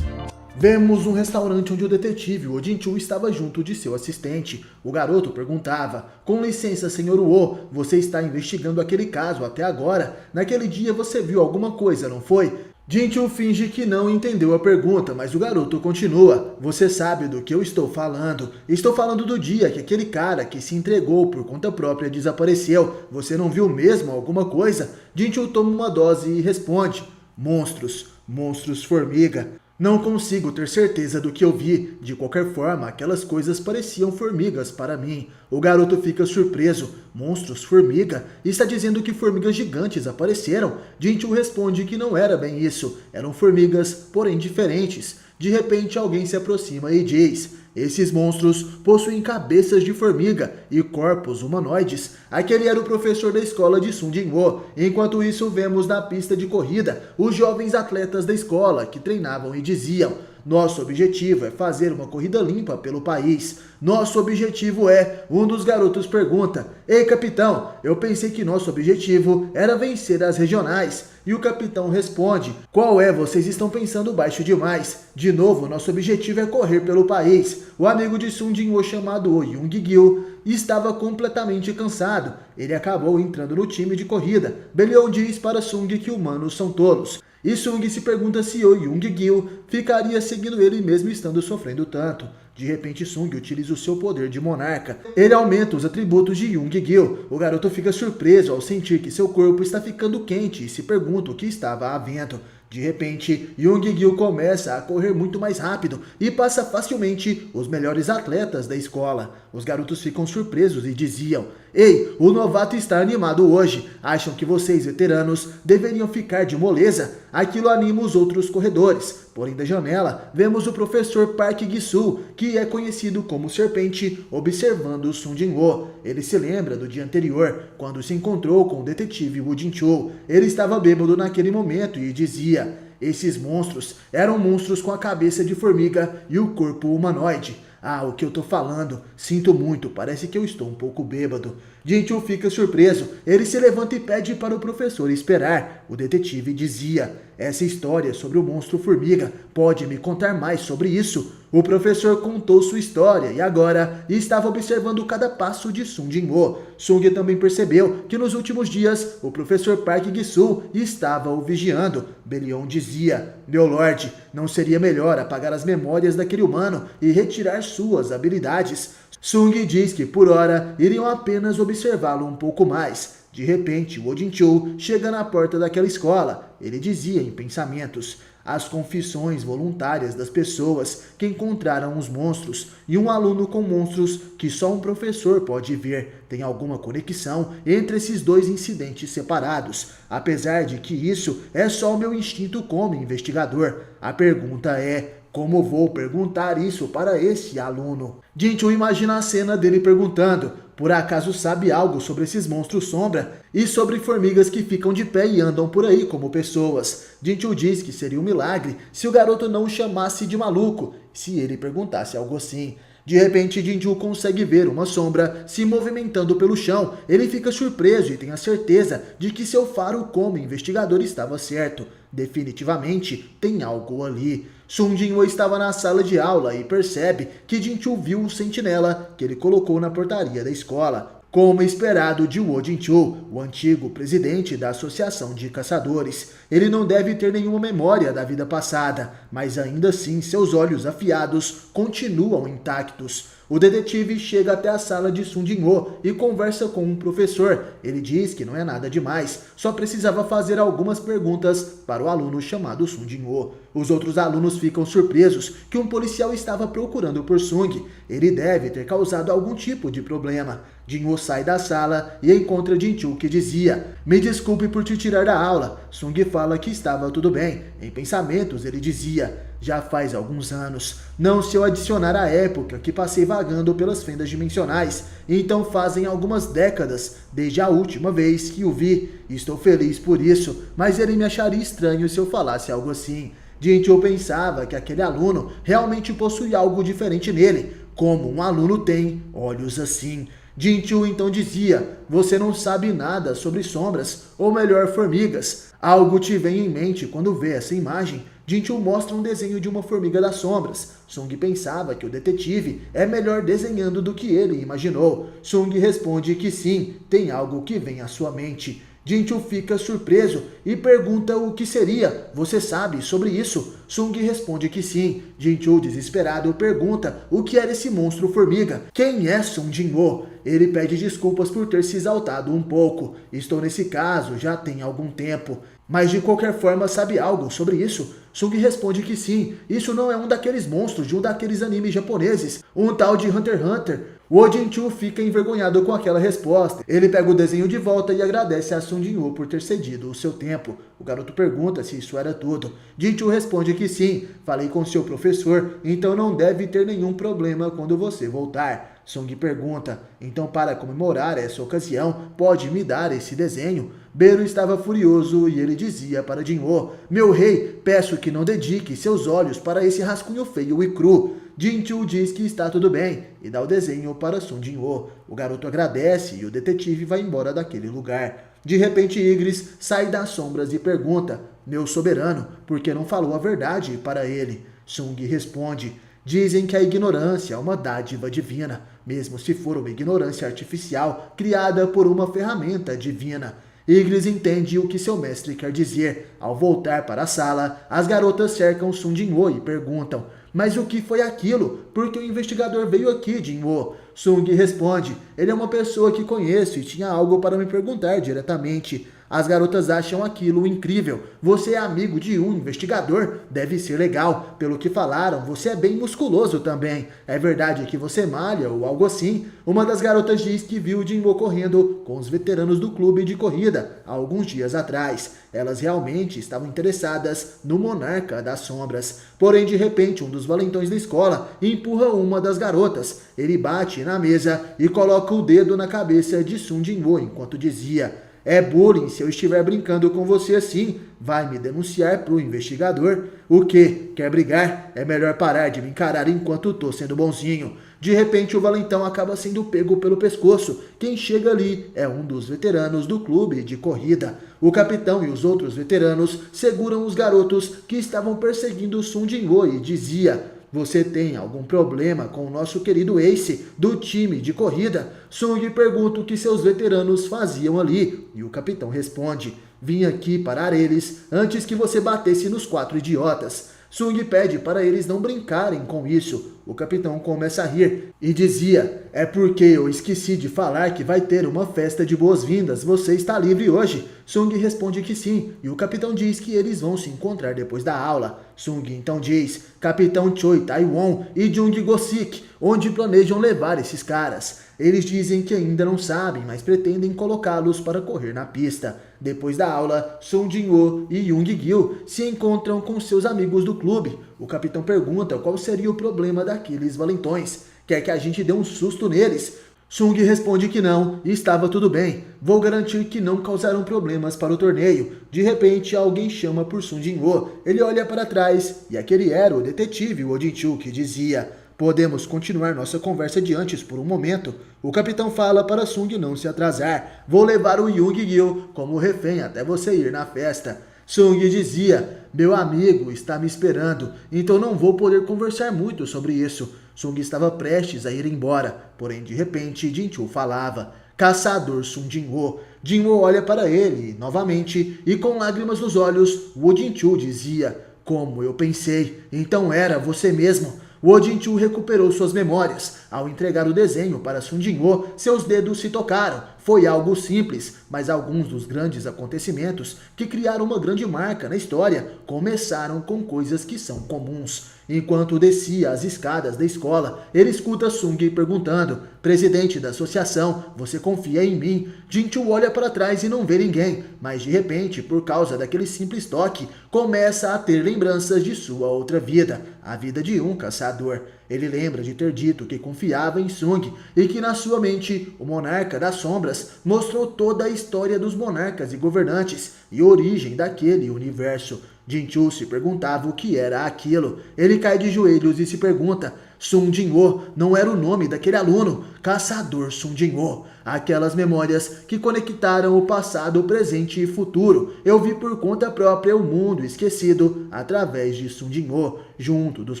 Vemos um restaurante onde o detetive Oh Jin-chul estava junto de seu assistente. O garoto perguntava: com licença, senhor Oh, você está investigando aquele caso até agora? Naquele dia você viu alguma coisa, não foi? Jin-chul finge que não entendeu a pergunta, mas o garoto continua: você sabe do que eu estou falando. Estou falando do dia que aquele cara que se entregou por conta própria desapareceu. Você não viu mesmo alguma coisa? Jin-chul toma uma dose e responde: monstros, monstros formiga. Não consigo ter certeza do que eu vi. De qualquer forma, aquelas coisas pareciam formigas para mim. O garoto fica surpreso. Monstros formiga? Está dizendo que formigas gigantes apareceram? Jin-chul responde que não era bem isso. Eram formigas, porém diferentes. De repente, alguém se aproxima e diz: esses monstros possuem cabeças de formiga e corpos humanoides. Aquele era o professor da escola de Sung Jin-woo. Enquanto isso, vemos na pista de corrida os jovens atletas da escola que treinavam e diziam: nosso objetivo é fazer uma corrida limpa pelo país. Nosso objetivo é... Um dos garotos pergunta: ei, capitão, eu pensei que nosso objetivo era vencer as regionais. E o capitão responde: qual é? Vocês estão pensando baixo demais. De novo, nosso objetivo é correr pelo país. O amigo de Sung Jin-woo, chamado Oh Young-gil, estava completamente cansado. Ele acabou entrando no time de corrida. Beleon diz para Sung que humanos são tolos. E Sung se pergunta se Oh Young-gil ficaria seguindo ele mesmo estando sofrendo tanto. De repente, Sung utiliza o seu poder de monarca. Ele aumenta os atributos de Young-gil. O garoto fica surpreso ao sentir que seu corpo está ficando quente e se pergunta o que estava havendo. De repente, Young-gil começa a correr muito mais rápido e passa facilmente os melhores atletas da escola. Os garotos ficam surpresos e diziam: ei, o novato está animado hoje. Acham que vocês, veteranos, deveriam ficar de moleza? Aquilo anima os outros corredores. Porém, da janela, vemos o professor Park Gi-soo, que é conhecido como Serpente, observando Sung Jin-woo. Ele se lembra do dia anterior, quando se encontrou com o detetive Oh Jin-chul. Ele estava bêbado naquele momento e dizia: esses monstros eram monstros com a cabeça de formiga e o corpo humanoide. Ah, o que eu tô falando? Sinto muito, parece que eu estou um pouco bêbado. Jin-chul fica surpreso. Ele se levanta e pede para o professor esperar. O detetive dizia: essa história sobre o monstro formiga, pode me contar mais sobre isso? O professor contou sua história e agora estava observando cada passo de Sung Jin-woo. Sung também percebeu que nos últimos dias o professor Park Gi-soo estava o vigiando. Belion dizia: "Meu lord, não seria melhor apagar as memórias daquele humano e retirar suas habilidades?" Sung diz que por hora iriam apenas observá-lo um pouco mais. De repente, Oh Jin-chul chega na porta daquela escola. Ele dizia em pensamentos: as confissões voluntárias das pessoas que encontraram os monstros e um aluno com monstros que só um professor pode ver. Tem alguma conexão entre esses dois incidentes separados, apesar de que isso é só o meu instinto como investigador. A pergunta é: como vou perguntar isso para esse aluno? Jin-chul imagina a cena dele perguntando: por acaso sabe algo sobre esses monstros sombra e sobre formigas que ficam de pé e andam por aí como pessoas? Jin-chul diz que seria um milagre se o garoto não o chamasse de maluco, se ele perguntasse algo assim. De repente, Jin-chul consegue ver uma sombra se movimentando pelo chão. Ele fica surpreso e tem a certeza de que seu faro como investigador estava certo. Definitivamente tem algo ali. Sung Jin-woo estava na sala de aula e percebe que Jin-chul viu o sentinela que ele colocou na portaria da escola. Como esperado de Oh Jin-chul, o antigo presidente da Associação de Caçadores, ele não deve ter nenhuma memória da vida passada, mas ainda assim seus olhos afiados continuam intactos. O detetive chega até a sala de Sung Jin-woo e conversa com um professor. Ele diz que não é nada demais, só precisava fazer algumas perguntas para o aluno chamado Sung Jin-woo. Os outros alunos ficam surpresos que um policial estava procurando por Sung. Ele deve ter causado algum tipo de problema. Jin-woo sai da sala e encontra Jin-chul, que dizia: "Me desculpe por te tirar da aula." Sung fala que estava tudo bem. Em pensamentos ele dizia: "Já faz alguns anos, não se eu adicionar a época que passei vagando pelas fendas dimensionais, então fazem algumas décadas desde a última vez que o vi. Estou feliz por isso, mas ele me acharia estranho se eu falasse algo assim." Jin-chul pensava que aquele aluno realmente possuía algo diferente nele, como um aluno tem olhos assim. Jin-chul então dizia: "Você não sabe nada sobre sombras, ou melhor, formigas. Algo te vem em mente quando vê essa imagem?" Jin-chul mostra um desenho de uma formiga das sombras. Sung pensava que o detetive é melhor desenhando do que ele imaginou. Sung responde que sim, tem algo que vem à sua mente. Jin-chul fica surpreso e pergunta o que seria. "Você sabe sobre isso?" Sung responde que sim. Jin-chul, desesperado, pergunta o que era esse monstro formiga. Quem é Sung Jin-woo? Ele pede desculpas por ter se exaltado um pouco. "Estou nesse caso já tem algum tempo. Mas de qualquer forma sabe algo sobre isso?" Sung responde que sim. "Isso não é um daqueles monstros de um daqueles animes japoneses, um tal de Hunter x Hunter." O Jin-chul fica envergonhado com aquela resposta. Ele pega o desenho de volta e agradece a Sung Jin-woo por ter cedido o seu tempo. O garoto pergunta se isso era tudo. Jin-chul responde que sim. "Falei com seu professor, então não deve ter nenhum problema quando você voltar." Sung pergunta: "Então, para comemorar essa ocasião, pode me dar esse desenho?" Bero estava furioso e ele dizia para Jin-woo: "Meu rei, peço que não dedique seus olhos para esse rascunho feio e cru." Jin-chul diz que está tudo bem e dá o desenho para Sung Jin-woo. O garoto agradece e o detetive vai embora daquele lugar. De repente, Ygritte sai das sombras e pergunta: "Meu soberano, por que não falou a verdade para ele?" Sung responde: "Dizem que a ignorância é uma dádiva divina, mesmo se for uma ignorância artificial criada por uma ferramenta divina." Ygritte entende o que seu mestre quer dizer. Ao voltar para a sala, as garotas cercam Sung Jin-woo e perguntam: "Mas o que foi aquilo? Por que o investigador veio aqui, Jin-woo?" Sung responde: "Ele é uma pessoa que conheço e tinha algo para me perguntar diretamente." As garotas acham aquilo incrível. "Você é amigo de um investigador? Deve ser legal. Pelo que falaram, você é bem musculoso também. É verdade que você malha ou algo assim?" Uma das garotas diz que viu Jin-woo correndo com os veteranos do clube de corrida há alguns dias atrás. Elas realmente estavam interessadas no monarca das sombras. Porém, de repente, um dos valentões da escola empurra uma das garotas. Ele bate na mesa e coloca o dedo na cabeça de Sung Jin-woo enquanto dizia: "É bullying se eu estiver brincando com você assim. Vai me denunciar pro investigador." "O quê? Quer brigar? É melhor parar de me encarar enquanto tô sendo bonzinho." De repente, o valentão acaba sendo pego pelo pescoço. Quem chega ali é um dos veteranos do clube de corrida. O capitão e os outros veteranos seguram os garotos que estavam perseguindo Sung Jin-woo e dizia: você tem algum problema com o nosso querido Ace do time de corrida? Sung pergunta o que seus veteranos faziam ali e o capitão responde: vim aqui parar eles antes que você batesse nos 4 idiotas. Sung pede para eles não brincarem com isso. O capitão começa a rir e dizia: é porque eu esqueci de falar que vai ter uma festa de boas-vindas, você está livre hoje? Sung responde que sim, e o capitão diz que eles vão se encontrar depois da aula. Sung então diz: Capitão Choi Tae-won e Jung Go-sik, onde planejam levar esses caras? Eles dizem que ainda não sabem, mas pretendem colocá-los para correr na pista. Depois da aula, Sung Jin-woo e Young Gil se encontram com seus amigos do clube. O capitão pergunta qual seria o problema daqueles valentões. Quer que a gente dê um susto neles? Sung responde que não, e estava tudo bem. Vou garantir que não causarão problemas para o torneio. De repente, alguém chama por Sung Jin-woo. Ele olha para trás, e aquele era o detetive Oh Jin-chul, que dizia: podemos continuar nossa conversa de antes por um momento. O capitão fala para Sung não se atrasar. Vou levar o Young Gil como refém até você ir na festa. Sung dizia: meu amigo está me esperando, então não vou poder conversar muito sobre isso. Sung estava prestes a ir embora, porém de repente Jin-chul falava: caçador Sung Jin-woo. Jin-woo olha para ele novamente e com lágrimas nos olhos, o Jin-chul dizia: como eu pensei, então era você mesmo. O Jin-chul recuperou suas memórias. Ao entregar o desenho para Sung Jin-woo, seus dedos se tocaram. Foi algo simples, mas alguns dos grandes acontecimentos que criaram uma grande marca na história começaram com coisas que são comuns. Enquanto descia as escadas da escola, ele escuta Sung perguntando: presidente da associação, você confia em mim? Jin-chul olha para trás e não vê ninguém, mas de repente, por causa daquele simples toque, começa a ter lembranças de sua outra vida, a vida de um caçador. Ele lembra de ter dito que confiava em Sung e que na sua mente, o monarca das sombras mostrou toda a história dos monarcas e governantes e a origem daquele universo. Jin-chul se perguntava o que era aquilo. Ele cai de joelhos e se pergunta: Sung Jin-woo não era o nome daquele aluno? Caçador Sung Jin-woo. Aquelas memórias que conectaram o passado, o presente e futuro. Eu vi por conta própria o mundo esquecido através de Sung Jin-woo. Junto dos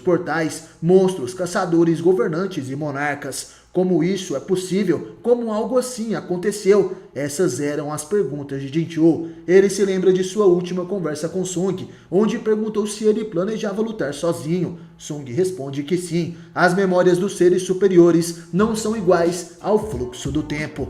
portais, monstros, caçadores, governantes e monarcas. Como isso é possível? Como algo assim aconteceu? Essas eram as perguntas de Jin-chul. Ele se lembra de sua última conversa com Sung, onde perguntou se ele planejava lutar sozinho. Sung responde que sim. As memórias dos seres superiores não são iguais ao fluxo do tempo.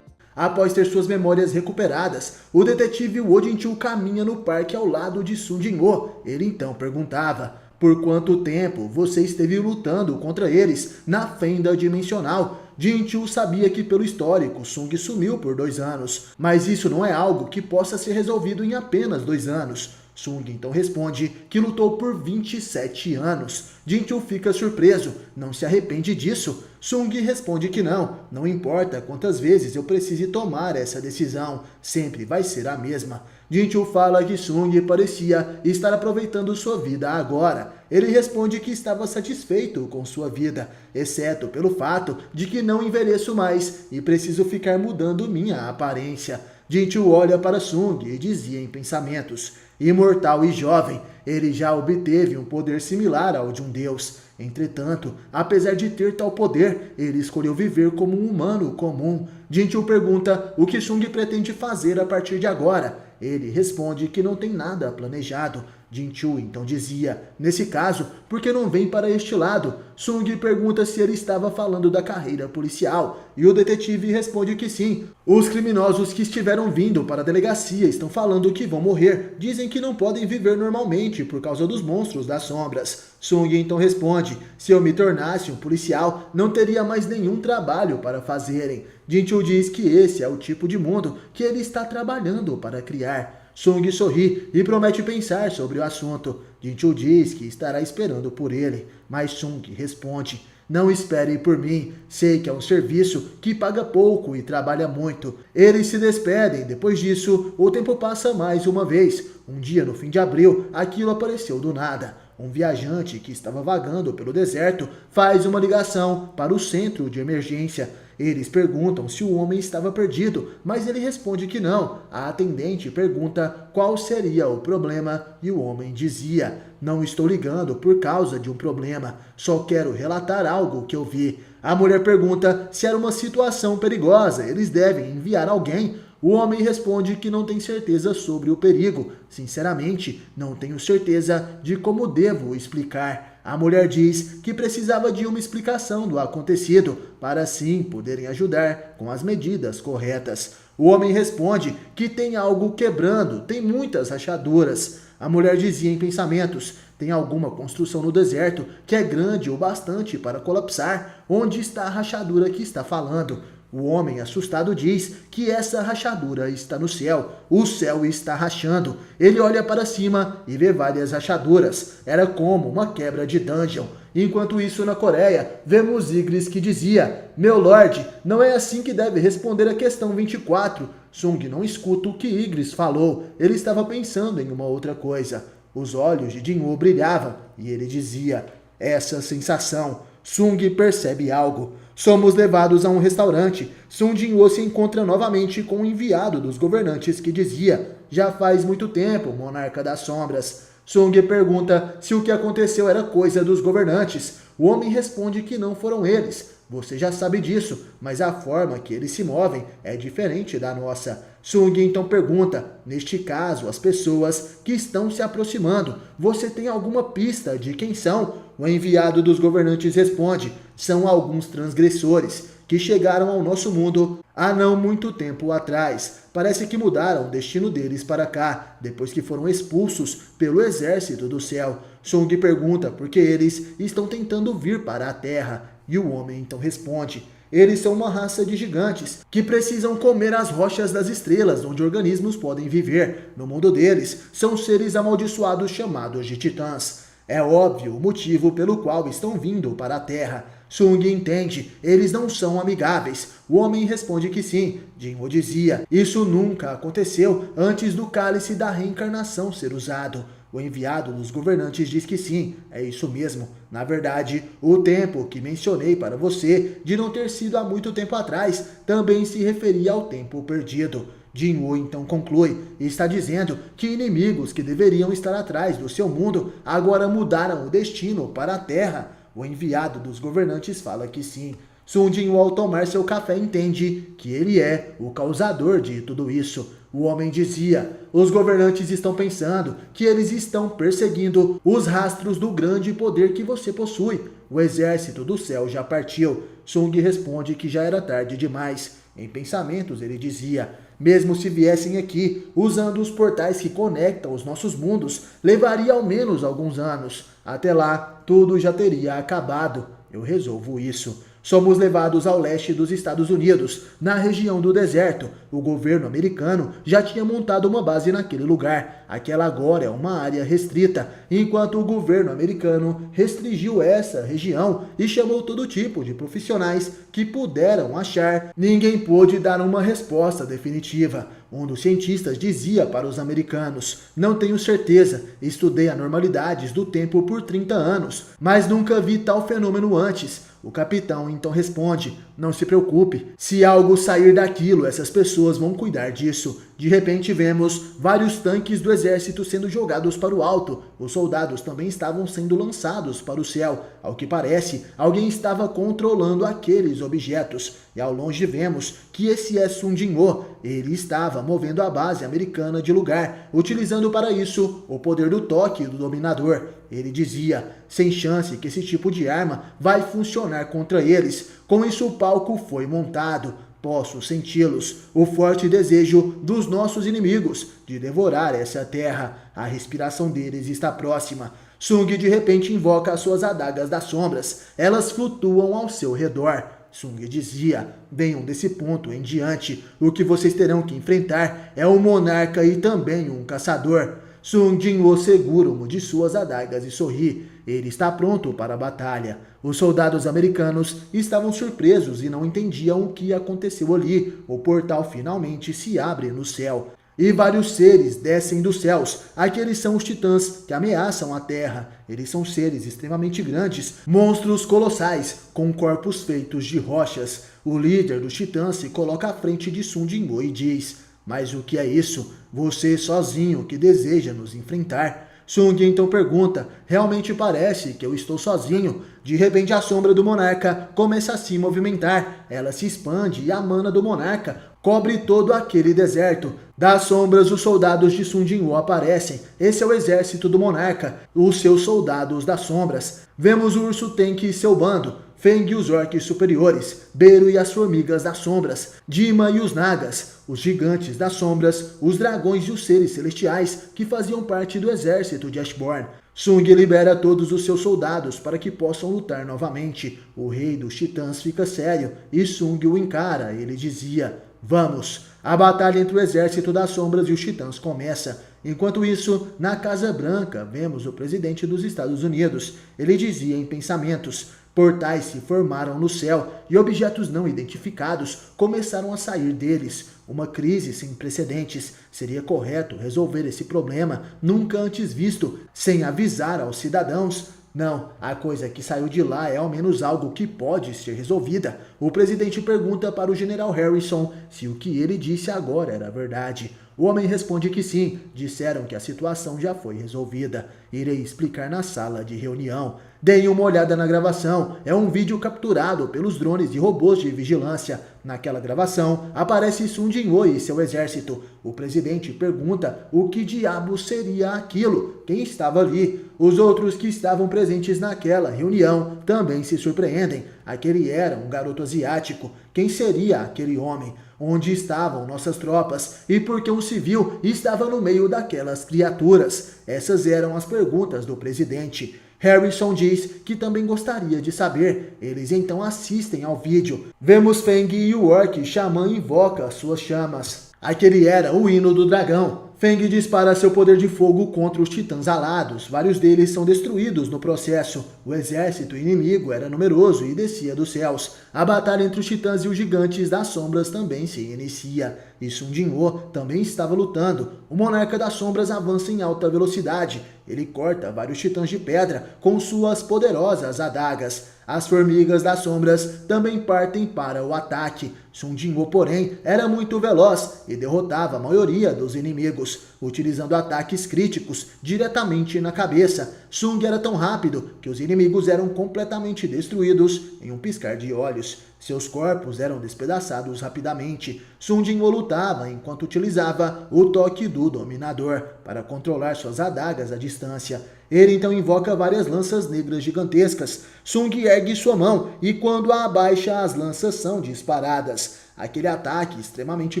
Após ter suas memórias recuperadas, o detetive Oh Jin-chul caminha no parque ao lado de Sung Jin-woo. Ele então perguntava: por quanto tempo você esteve lutando contra eles na fenda dimensional? Jin-chul sabia que pelo histórico Sung sumiu por 2 anos, mas isso não é algo que possa ser resolvido em apenas 2 anos. Sung então responde que lutou por 27 anos. Jin-chul fica surpreso, não se arrepende disso? Sung responde que não importa quantas vezes eu precise tomar essa decisão, sempre vai ser a mesma. Jin-chul fala que Sung parecia estar aproveitando sua vida agora. Ele responde que estava satisfeito com sua vida, exceto pelo fato de que não envelheço mais e preciso ficar mudando minha aparência. Jin-chul olha para Sung e dizia em pensamentos: imortal e jovem, ele já obteve um poder similar ao de um deus. Entretanto, apesar de ter tal poder, ele escolheu viver como um humano comum. Jin-chul pergunta o que Sung pretende fazer a partir de agora. Ele responde que não tem nada planejado. Jin-chul então dizia: nesse caso, por que não vem para este lado? Sung pergunta se ele estava falando da carreira policial, e o detetive responde que sim. Os criminosos que estiveram vindo para a delegacia estão falando que vão morrer. Dizem que não podem viver normalmente por causa dos monstros das sombras. Sung então responde: se eu me tornasse um policial, não teria mais nenhum trabalho para fazerem. Jin-chul diz que esse é o tipo de mundo que ele está trabalhando para criar. Sung sorri e promete pensar sobre o assunto. Jin-chul diz que estará esperando por ele, mas Sung responde: não espere por mim, sei que é um serviço que paga pouco e trabalha muito. Eles se despedem, depois disso, o tempo passa mais uma vez. Um dia no fim de abril, aquilo apareceu do nada. Um viajante que estava vagando pelo deserto faz uma ligação para o centro de emergência. Eles perguntam se o homem estava perdido, mas ele responde que não. A atendente pergunta qual seria o problema e o homem dizia: não estou ligando por causa de um problema, só quero relatar algo que eu vi. A mulher pergunta se era uma situação perigosa, eles devem enviar alguém. O homem responde que não tem certeza sobre o perigo. Sinceramente, não tenho certeza de como devo explicar. A mulher diz que precisava de uma explicação do acontecido, para assim poderem ajudar com as medidas corretas. O homem responde que tem algo quebrando, tem muitas rachaduras. A mulher dizia em pensamentos: tem alguma construção no deserto que é grande o bastante para colapsar. Onde está a rachadura que está falando? O homem assustado diz que essa rachadura está no céu. O céu está rachando. Ele olha para cima e vê várias rachaduras. Era como uma quebra de dungeon. Enquanto isso, na Coreia, vemos Igris que dizia: meu lord, não é assim que deve responder a questão 24. Sung não escuta o que Igris falou. Ele estava pensando em uma outra coisa. Os olhos de Jin-woo brilhavam e ele dizia: essa sensação. Sung percebe algo. Somos levados a um restaurante. Sung Jin-woo se encontra novamente com o enviado dos governantes que dizia: já faz muito tempo, monarca das sombras. Sung pergunta se o que aconteceu era coisa dos governantes. O homem responde que não foram eles. Você já sabe disso, mas a forma que eles se movem é diferente da nossa. Sung então pergunta: neste caso, as pessoas que estão se aproximando, você tem alguma pista de quem são? O enviado dos governantes responde: são alguns transgressores que chegaram ao nosso mundo há não muito tempo atrás. Parece que mudaram o destino deles para cá, depois que foram expulsos pelo exército do céu. Sung pergunta por que eles estão tentando vir para a Terra, e o homem então responde: eles são uma raça de gigantes que precisam comer as rochas das estrelas onde organismos podem viver. No mundo deles, são seres amaldiçoados chamados de titãs. É óbvio o motivo pelo qual estão vindo para a Terra. Sung entende, eles não são amigáveis. O homem responde que sim. Jin-woo dizia: isso nunca aconteceu antes do cálice da reencarnação ser usado. O enviado dos governantes diz que sim, é isso mesmo. Na verdade, o tempo que mencionei para você, de não ter sido há muito tempo atrás, também se referia ao tempo perdido. Jin-woo então conclui e está dizendo que inimigos que deveriam estar atrás do seu mundo agora mudaram o destino para a Terra. O enviado dos governantes fala que sim. Sung Jin-woo, ao tomar seu café, entende que ele é o causador de tudo isso. O homem dizia: os governantes estão pensando que eles estão perseguindo os rastros do grande poder que você possui. O exército do céu já partiu. Sung responde que já era tarde demais. Em pensamentos ele dizia: mesmo se viessem aqui, usando os portais que conectam os nossos mundos, levaria ao menos alguns anos. Até lá, tudo já teria acabado. Eu resolvo isso. Somos levados ao leste dos Estados Unidos, na região do deserto. O governo americano já tinha montado uma base naquele lugar. Aquela agora é uma área restrita, enquanto o governo americano restringiu essa região e chamou todo tipo de profissionais que puderam achar. Ninguém pôde dar uma resposta definitiva. Um dos cientistas dizia para os americanos: não tenho certeza, estudei anormalidades do tempo por 30 anos, mas nunca vi tal fenômeno antes. O capitão então responde: não se preocupe, se algo sair daquilo, essas pessoas vão cuidar disso. De repente vemos vários tanques do exército sendo jogados para o alto. Os soldados também estavam sendo lançados para o céu. Ao que parece, alguém estava controlando aqueles objetos. E ao longe vemos que esse é Sung Jin-woo. Ele estava movendo a base americana de lugar, utilizando para isso o poder do toque do dominador. Ele dizia: sem chance que esse tipo de arma vai funcionar contra eles. Com isso o palco foi montado. Posso senti-los, o forte desejo dos nossos inimigos de devorar essa terra. A respiração deles está próxima. Sung de repente invoca as suas adagas das sombras. Elas flutuam ao seu redor. Sung dizia: venham desse ponto em diante. O que vocês terão que enfrentar é um monarca e também um caçador. Sung Jin-woo segura uma de suas adagas e sorri. Ele está pronto para a batalha. Os soldados americanos estavam surpresos e não entendiam o que aconteceu ali. O portal finalmente se abre no céu. e vários seres descem dos céus. Aqueles são os titãs que ameaçam a Terra. Eles são seres extremamente grandes, monstros colossais, com corpos feitos de rochas. O líder dos titãs se coloca à frente de Sung Jin-woo e diz: mas o que é isso? Você sozinho que deseja nos enfrentar? Sung então pergunta: realmente parece que eu estou sozinho? De repente a sombra do monarca começa a se movimentar. Ela se expande e a mana do monarca cobre todo aquele deserto. Das sombras, os soldados de Sung Jin-woo aparecem. Esse é o exército do monarca, os seus soldados das sombras. Vemos o urso Tenki e seu bando, Feng e os orques superiores, Beru e as formigas das sombras, Dima e os nagas, os gigantes das sombras, os dragões e os seres celestiais que faziam parte do exército de Ashborn. Sung libera todos os seus soldados para que possam lutar novamente. O rei dos titãs fica sério e Sung o encara. Ele dizia: vamos! A batalha entre o exército das sombras e os titãs começa. Enquanto isso, na Casa Branca, vemos o presidente dos Estados Unidos. Ele dizia em pensamentos: portais se formaram no céu e objetos não identificados começaram a sair deles. Uma crise sem precedentes. Seria correto resolver esse problema nunca antes visto, sem avisar aos cidadãos. Não, a coisa que saiu de lá é ao menos algo que pode ser resolvida. O presidente pergunta para o general Harrison se o que ele disse agora era verdade. O homem responde que sim, disseram que a situação já foi resolvida. Irei explicar na sala de reunião. Deem uma olhada na gravação, é um vídeo capturado pelos drones e robôs de vigilância. Naquela gravação, aparece Sung Jin-woo e seu exército. O presidente pergunta o que diabo seria aquilo, quem estava ali. Os outros que estavam presentes naquela reunião também se surpreendem. Aquele era um garoto asiático. Quem seria aquele homem? Onde estavam nossas tropas? E por que um civil estava no meio daquelas criaturas? Essas eram as perguntas do presidente. Harrison diz que também gostaria de saber. Eles então assistem ao vídeo. Vemos Feng e o orc xamã invoca suas chamas. Aquele era o hino do dragão. Feng dispara seu poder de fogo contra os titãs alados. Vários deles são destruídos no processo. O exército inimigo era numeroso e descia dos céus. A batalha entre os titãs e os gigantes das sombras também se inicia. E Sung Jin-woo também estava lutando. O monarca das sombras avança em alta velocidade. Ele corta vários titãs de pedra com suas poderosas adagas. As formigas das sombras também partem para o ataque. Sung Jin-woo, porém, era muito veloz e derrotava a maioria dos inimigos, utilizando ataques críticos diretamente na cabeça. Sung era tão rápido que os inimigos eram completamente destruídos em um piscar de olhos. Seus corpos eram despedaçados rapidamente. Sung Jin-woo lutava enquanto utilizava o toque do dominador para controlar suas adagas à distância. Ele então invoca várias lanças negras gigantescas. Sung ergue sua mão e quando a abaixa, as lanças são disparadas. Aquele ataque extremamente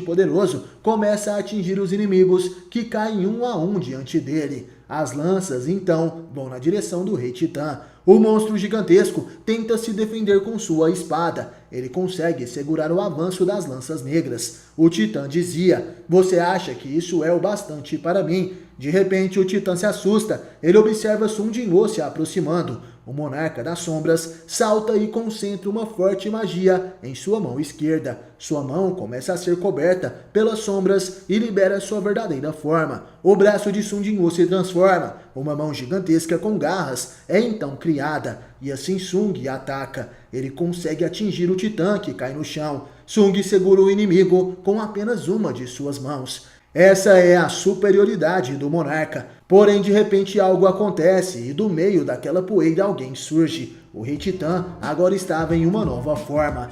poderoso começa a atingir os inimigos que caem um a um diante dele. As lanças então vão na direção do Rei Titã. O monstro gigantesco tenta se defender com sua espada. Ele consegue segurar o avanço das lanças negras. O Titã dizia: você acha que isso é o bastante para mim? De repente o Titã se assusta. Ele observa Sung Jin-woo se aproximando. O monarca das sombras salta e concentra uma forte magia em sua mão esquerda. Sua mão começa a ser coberta pelas sombras e libera sua verdadeira forma. O braço de Sung Jin-woo se transforma. Uma mão gigantesca com garras é então criada. E assim Sung ataca. Ele consegue atingir o Titã que cai no chão. Sung segura o inimigo com apenas uma de suas mãos. Essa é a superioridade do monarca. Porém, de repente algo acontece e do meio daquela poeira alguém surge. O Rei Titã agora estava em uma nova forma.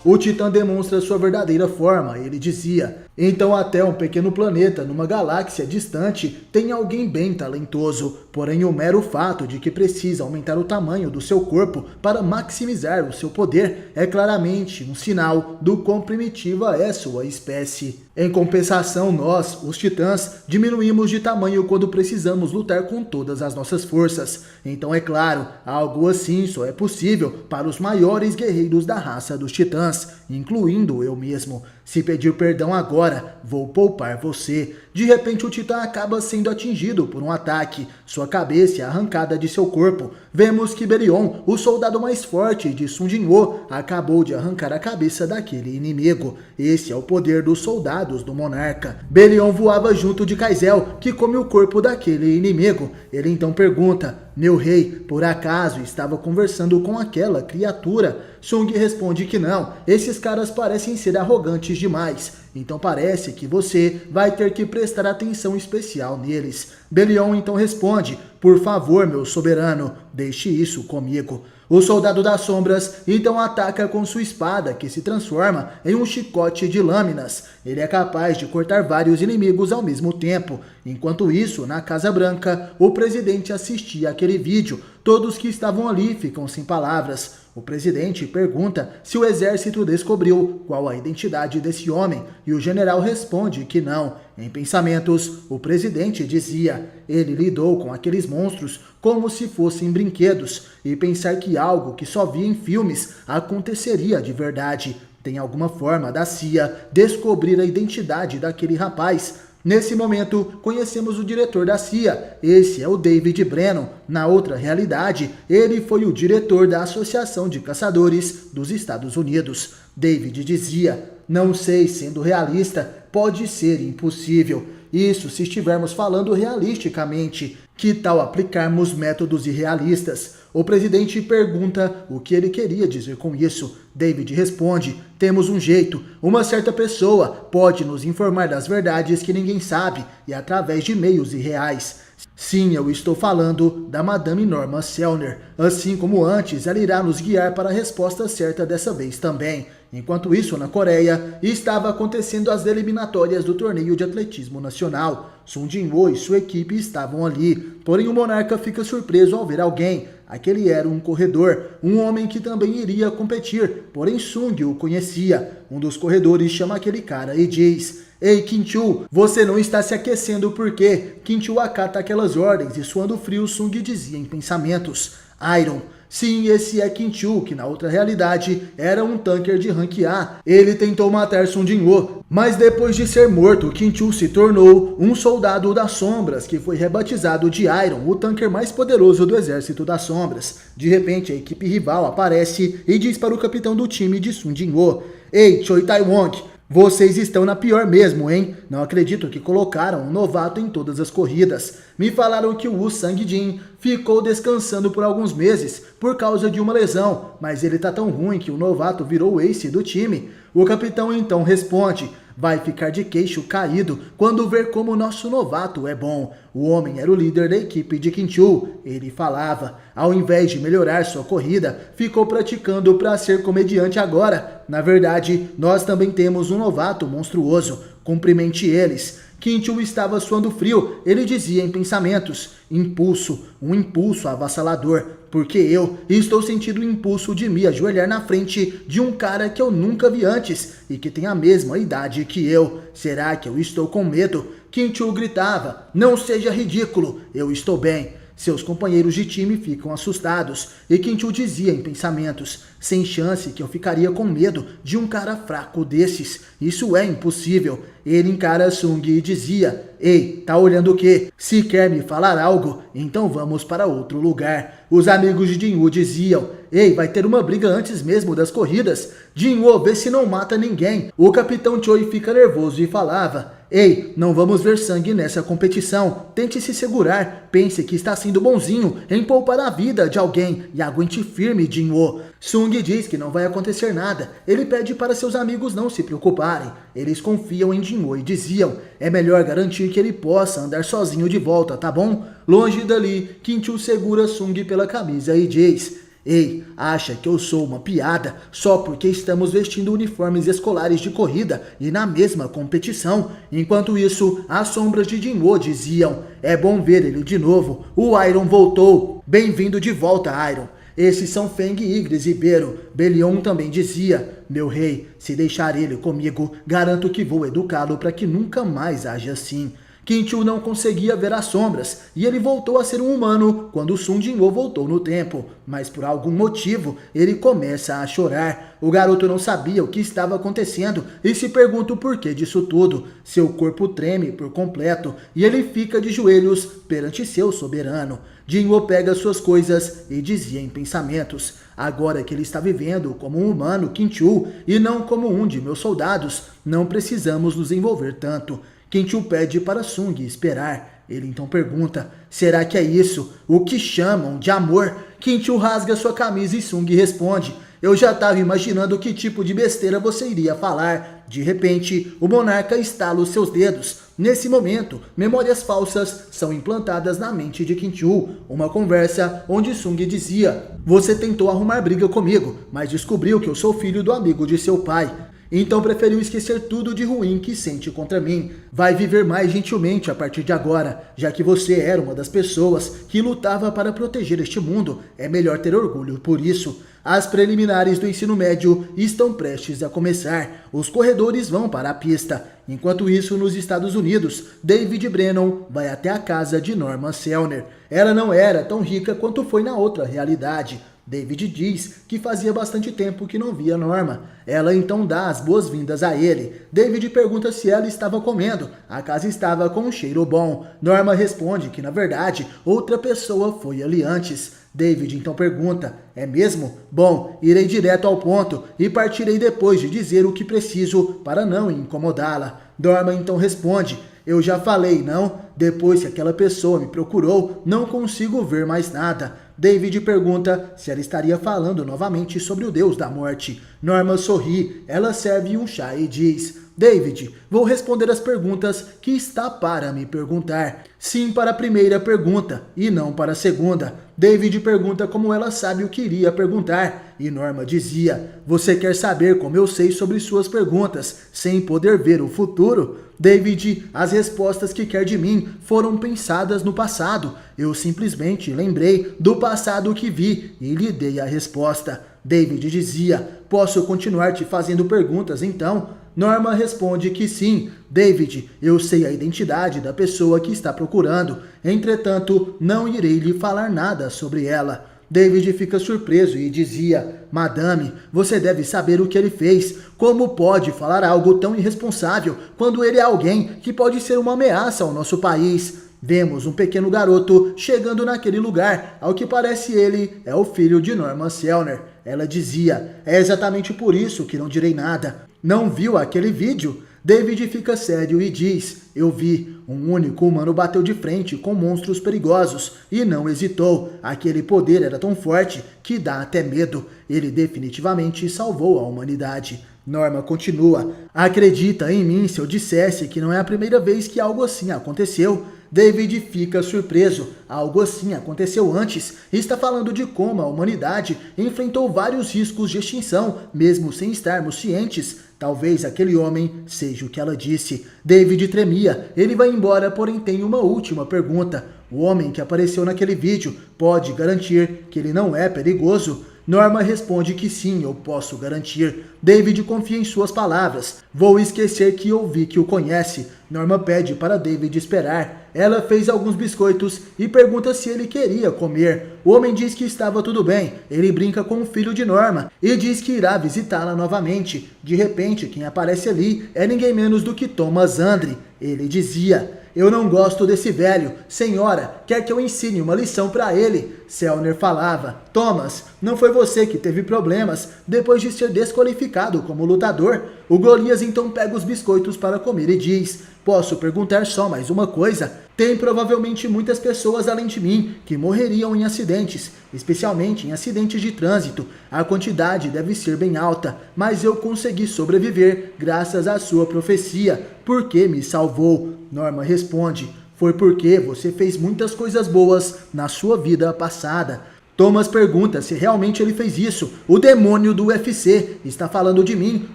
O Titã demonstra sua verdadeira forma. Ele dizia: então até um pequeno planeta numa galáxia distante tem alguém bem talentoso. Porém, o mero fato de que precisa aumentar o tamanho do seu corpo para maximizar o seu poder é claramente um sinal do quão primitiva é sua espécie. Em compensação, nós, os titãs, diminuímos de tamanho quando precisamos lutar com todas as nossas forças. Então, é claro, algo assim só é possível para os maiores guerreiros da raça dos titãs, incluindo eu mesmo. Se pedir perdão agora, vou poupar você. De repente o Titã acaba sendo atingido por um ataque. Sua cabeça é arrancada de seu corpo. Vemos que Belion, o soldado mais forte de Sun Jinwoo, acabou de arrancar a cabeça daquele inimigo. Esse é o poder dos soldados do monarca. Belion voava junto de Kaizel, que come o corpo daquele inimigo. Ele então pergunta: meu rei, por acaso estava conversando com aquela criatura? Sung responde que não, esses caras parecem ser arrogantes demais, então parece que você vai ter que prestar atenção especial neles. Belion então responde: por favor, meu soberano, deixe isso comigo. O soldado das sombras então ataca com sua espada, que se transforma em um chicote de lâminas. Ele é capaz de cortar vários inimigos ao mesmo tempo. Enquanto isso, na Casa Branca, o presidente assistia aquele vídeo. Todos que estavam ali ficam sem palavras. O presidente pergunta se o exército descobriu qual a identidade desse homem e o general responde que não. Em pensamentos, o presidente dizia: ele lidou com aqueles monstros como se fossem brinquedos, e pensar que algo que só via em filmes aconteceria de verdade. Tem alguma forma da CIA descobrir a identidade daquele rapaz? Nesse momento, conhecemos o diretor da CIA. Esse é o David Brennan. Na outra realidade, ele foi o diretor da Associação de Caçadores dos Estados Unidos. David dizia: não sei, sendo realista, pode ser impossível. Isso se estivermos falando realisticamente. Que tal aplicarmos métodos irrealistas? O presidente pergunta o que ele queria dizer com isso. David responde: temos um jeito. Uma certa pessoa pode nos informar das verdades que ninguém sabe e através de meios irreais. Sim, eu estou falando da Madame Norma Selner. Assim como antes, ela irá nos guiar para a resposta certa dessa vez também. Enquanto isso, na Coreia, estava acontecendo as eliminatórias do torneio de atletismo nacional. Sun Jinwoo e sua equipe estavam ali, porém o monarca fica surpreso ao ver alguém. Aquele era um corredor, um homem que também iria competir, porém Sung o conhecia. Um dos corredores chama aquele cara e diz: ei, Kim-Chu, você não está se aquecendo por quê? Kim-Chu acata aquelas ordens e suando frio, Sung dizia em pensamentos: Iron. Sim, esse é Kim-Chu, que na outra realidade era um tanker de rank A. Ele tentou matar Sun Jinwoo, mas depois de ser morto, Kim-Chu se tornou um soldado das sombras, que foi rebatizado de Iron, o tanker mais poderoso do exército das sombras. De repente, a equipe rival aparece e diz para o capitão do time de Sun Jinwoo: ei, Choi Tai-won, vocês estão na pior mesmo, hein? Não acredito que colocaram um novato em todas as corridas. Me falaram que o Woo Sang-jin ficou descansando por alguns meses por causa de uma lesão, mas ele tá tão ruim que o novato virou o ace do time. O capitão então responde: vai ficar de queixo caído quando ver como o nosso novato é bom. O homem era o líder da equipe de Kim-Chu. Ele falava: ao invés de melhorar sua corrida, ficou praticando para ser comediante agora. Na verdade, nós também temos um novato monstruoso. Cumprimente eles. Kim-Chu estava suando frio. Ele dizia em pensamentos: impulso, um impulso avassalador. Porque eu estou sentindo o impulso de me ajoelhar na frente de um cara que eu nunca vi antes e que tem a mesma idade que eu. Será que eu estou com medo? Kim-Chu gritava: não seja ridículo, eu estou bem. Seus companheiros de time ficam assustados e Kim-Chu dizia em pensamentos: sem chance que eu ficaria com medo de um cara fraco desses. Isso é impossível. Ele encara Sung e dizia: ei, tá olhando o quê? Se quer me falar algo, então vamos para outro lugar. Os amigos de Jinwoo diziam: ei, vai ter uma briga antes mesmo das corridas. Jinwoo vê se não mata ninguém. O capitão Choi fica nervoso e falava: ei, não vamos ver sangue nessa competição. Tente se segurar. Pense que está sendo bonzinho em poupar a vida de alguém e aguente firme, Jinwoo. Sung diz que não vai acontecer nada. Ele pede para seus amigos não se preocuparem. Eles confiam em Jinwoo e diziam: é melhor garantir que ele possa andar sozinho de volta, tá bom? Longe dali, Kim-Chu segura Sung pela camisa e diz: ei, acha que eu sou uma piada só porque estamos vestindo uniformes escolares de corrida e na mesma competição? Enquanto isso, as sombras de Jinwoo diziam: é bom ver ele de novo. O Iron voltou. Bem-vindo de volta, Iron. Esses são Feng, Igris e Bero. Belion também dizia: meu rei, se deixar ele comigo, garanto que vou educá-lo para que nunca mais haja assim. Kim-Chiu não conseguia ver as sombras e ele voltou a ser um humano quando Sung Jin-woo voltou no tempo, mas por algum motivo ele começa a chorar. O garoto não sabia o que estava acontecendo e se pergunta o porquê disso tudo. Seu corpo treme por completo e ele fica de joelhos perante seu soberano. Jin-woo pega suas coisas e dizia em pensamentos: agora que ele está vivendo como um humano Kim-Chiu e não como um de meus soldados, não precisamos nos envolver tanto. Kim-Chiu pede para Sung esperar. Ele então pergunta: será que é isso o que chamam de amor? Kim-Chiu rasga sua camisa e Sung responde: eu já estava imaginando que tipo de besteira você iria falar. De repente, o monarca estala os seus dedos. Nesse momento, memórias falsas são implantadas na mente de Kim-Chiu. Uma conversa onde Sung dizia: você tentou arrumar briga comigo, mas descobriu que eu sou filho do amigo de seu pai. Então preferiu esquecer tudo de ruim que sente contra mim. Vai viver mais gentilmente a partir de agora, já que você era uma das pessoas que lutava para proteger este mundo. É melhor ter orgulho por isso. As preliminares do ensino médio estão prestes a começar. Os corredores vão para a pista. Enquanto isso, nos Estados Unidos, David Brennan vai até a casa de Norma Selner. Ela não era tão rica quanto foi na outra realidade. David diz que fazia bastante tempo que não via Norma. Ela então dá as boas-vindas a ele. David pergunta se ela estava comendo. A casa estava com um cheiro bom. Norma responde que, na verdade, outra pessoa foi ali antes. David então pergunta: é mesmo? Bom, irei direto ao ponto e partirei depois de dizer o que preciso para não incomodá-la. Norma então responde: eu já falei, não? Depois que aquela pessoa me procurou, não consigo ver mais nada. David pergunta se ela estaria falando novamente sobre o deus da morte. Norma sorri, ela serve um chá e diz: David, vou responder as perguntas que está para me perguntar. Sim para a primeira pergunta e não para a segunda. David pergunta como ela sabe o que iria perguntar e Norma dizia: você quer saber como eu sei sobre suas perguntas sem poder ver o futuro? David, as respostas que quer de mim foram pensadas no passado. Eu simplesmente lembrei do passado que vi e lhe dei a resposta. David dizia: posso continuar te fazendo perguntas então? Norma responde que sim. David, eu sei a identidade da pessoa que está procurando. Entretanto, não irei lhe falar nada sobre ela. David fica surpreso e dizia: Madame, você deve saber o que ele fez. Como pode falar algo tão irresponsável quando ele é alguém que pode ser uma ameaça ao nosso país? Vemos um pequeno garoto chegando naquele lugar. Ao que parece ele é o filho de Norma Selner. Ela dizia: é exatamente por isso que não direi nada. Não viu aquele vídeo? David fica sério e diz: eu vi. Um único humano bateu de frente com monstros perigosos e não hesitou. Aquele poder era tão forte que dá até medo. Ele definitivamente salvou a humanidade. Norma continua: acredita em mim se eu dissesse que não é a primeira vez que algo assim aconteceu? David fica surpreso. Algo assim aconteceu antes. Está falando de como a humanidade enfrentou vários riscos de extinção, mesmo sem estarmos cientes. Talvez aquele homem seja o que ela disse. David tremia. Ele vai embora, porém tem uma última pergunta. O homem que apareceu naquele vídeo pode garantir que ele não é perigoso? Norma responde que sim, eu posso garantir. David confia em suas palavras. Vou esquecer que ouvi que o conhece. Norma pede para David esperar. Ela fez alguns biscoitos e pergunta se ele queria comer. O homem diz que estava tudo bem. Ele brinca com o filho de Norma e diz que irá visitá-la novamente. De repente, quem aparece ali é ninguém menos do que Thomas Andre. Ele dizia: eu não gosto desse velho. Senhora, quer que eu ensine uma lição para ele? Selner falava: Thomas, não foi você que teve problemas depois de ser desqualificado como lutador? O Golias então pega os biscoitos para comer e diz: posso perguntar só mais uma coisa? Tem provavelmente muitas pessoas além de mim que morreriam em acidentes, especialmente em acidentes de trânsito. A quantidade deve ser bem alta, mas eu consegui sobreviver graças à sua profecia. Por que me salvou? Norma responde: foi porque você fez muitas coisas boas na sua vida passada. Thomas pergunta se realmente ele fez isso. O demônio do UFC está falando de mim,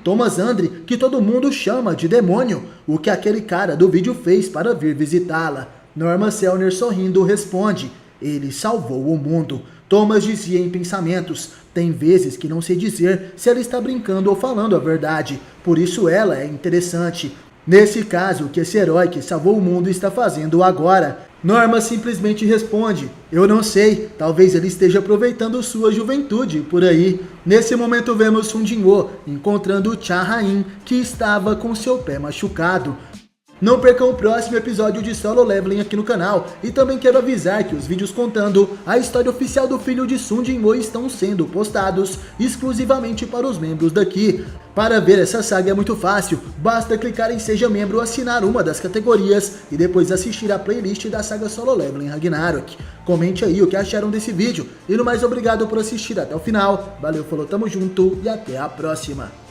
Thomas Andre, que todo mundo chama de demônio. O que aquele cara do vídeo fez para vir visitá-la? Norma Selner sorrindo responde: ele salvou o mundo. Thomas dizia em pensamentos: tem vezes que não sei dizer se ela está brincando ou falando a verdade. Por isso ela é interessante. Nesse caso, o que esse herói que salvou o mundo está fazendo agora? Norma simplesmente responde: eu não sei, talvez ele esteja aproveitando sua juventude por aí. Nesse momento vemos Sung Jin-woo encontrando Cha Ha-in, que estava com seu pé machucado. Não percam o próximo episódio de Solo Leveling aqui no canal, e também quero avisar que os vídeos contando a história oficial do filho de Sung Jin-woo estão sendo postados exclusivamente para os membros daqui. Para ver essa saga é muito fácil, basta clicar em Seja Membro, assinar uma das categorias e depois assistir a playlist da saga Solo Leveling Ragnarok. Comente aí o que acharam desse vídeo, e no mais, obrigado por assistir até o final. Valeu, falou, tamo junto e até a próxima.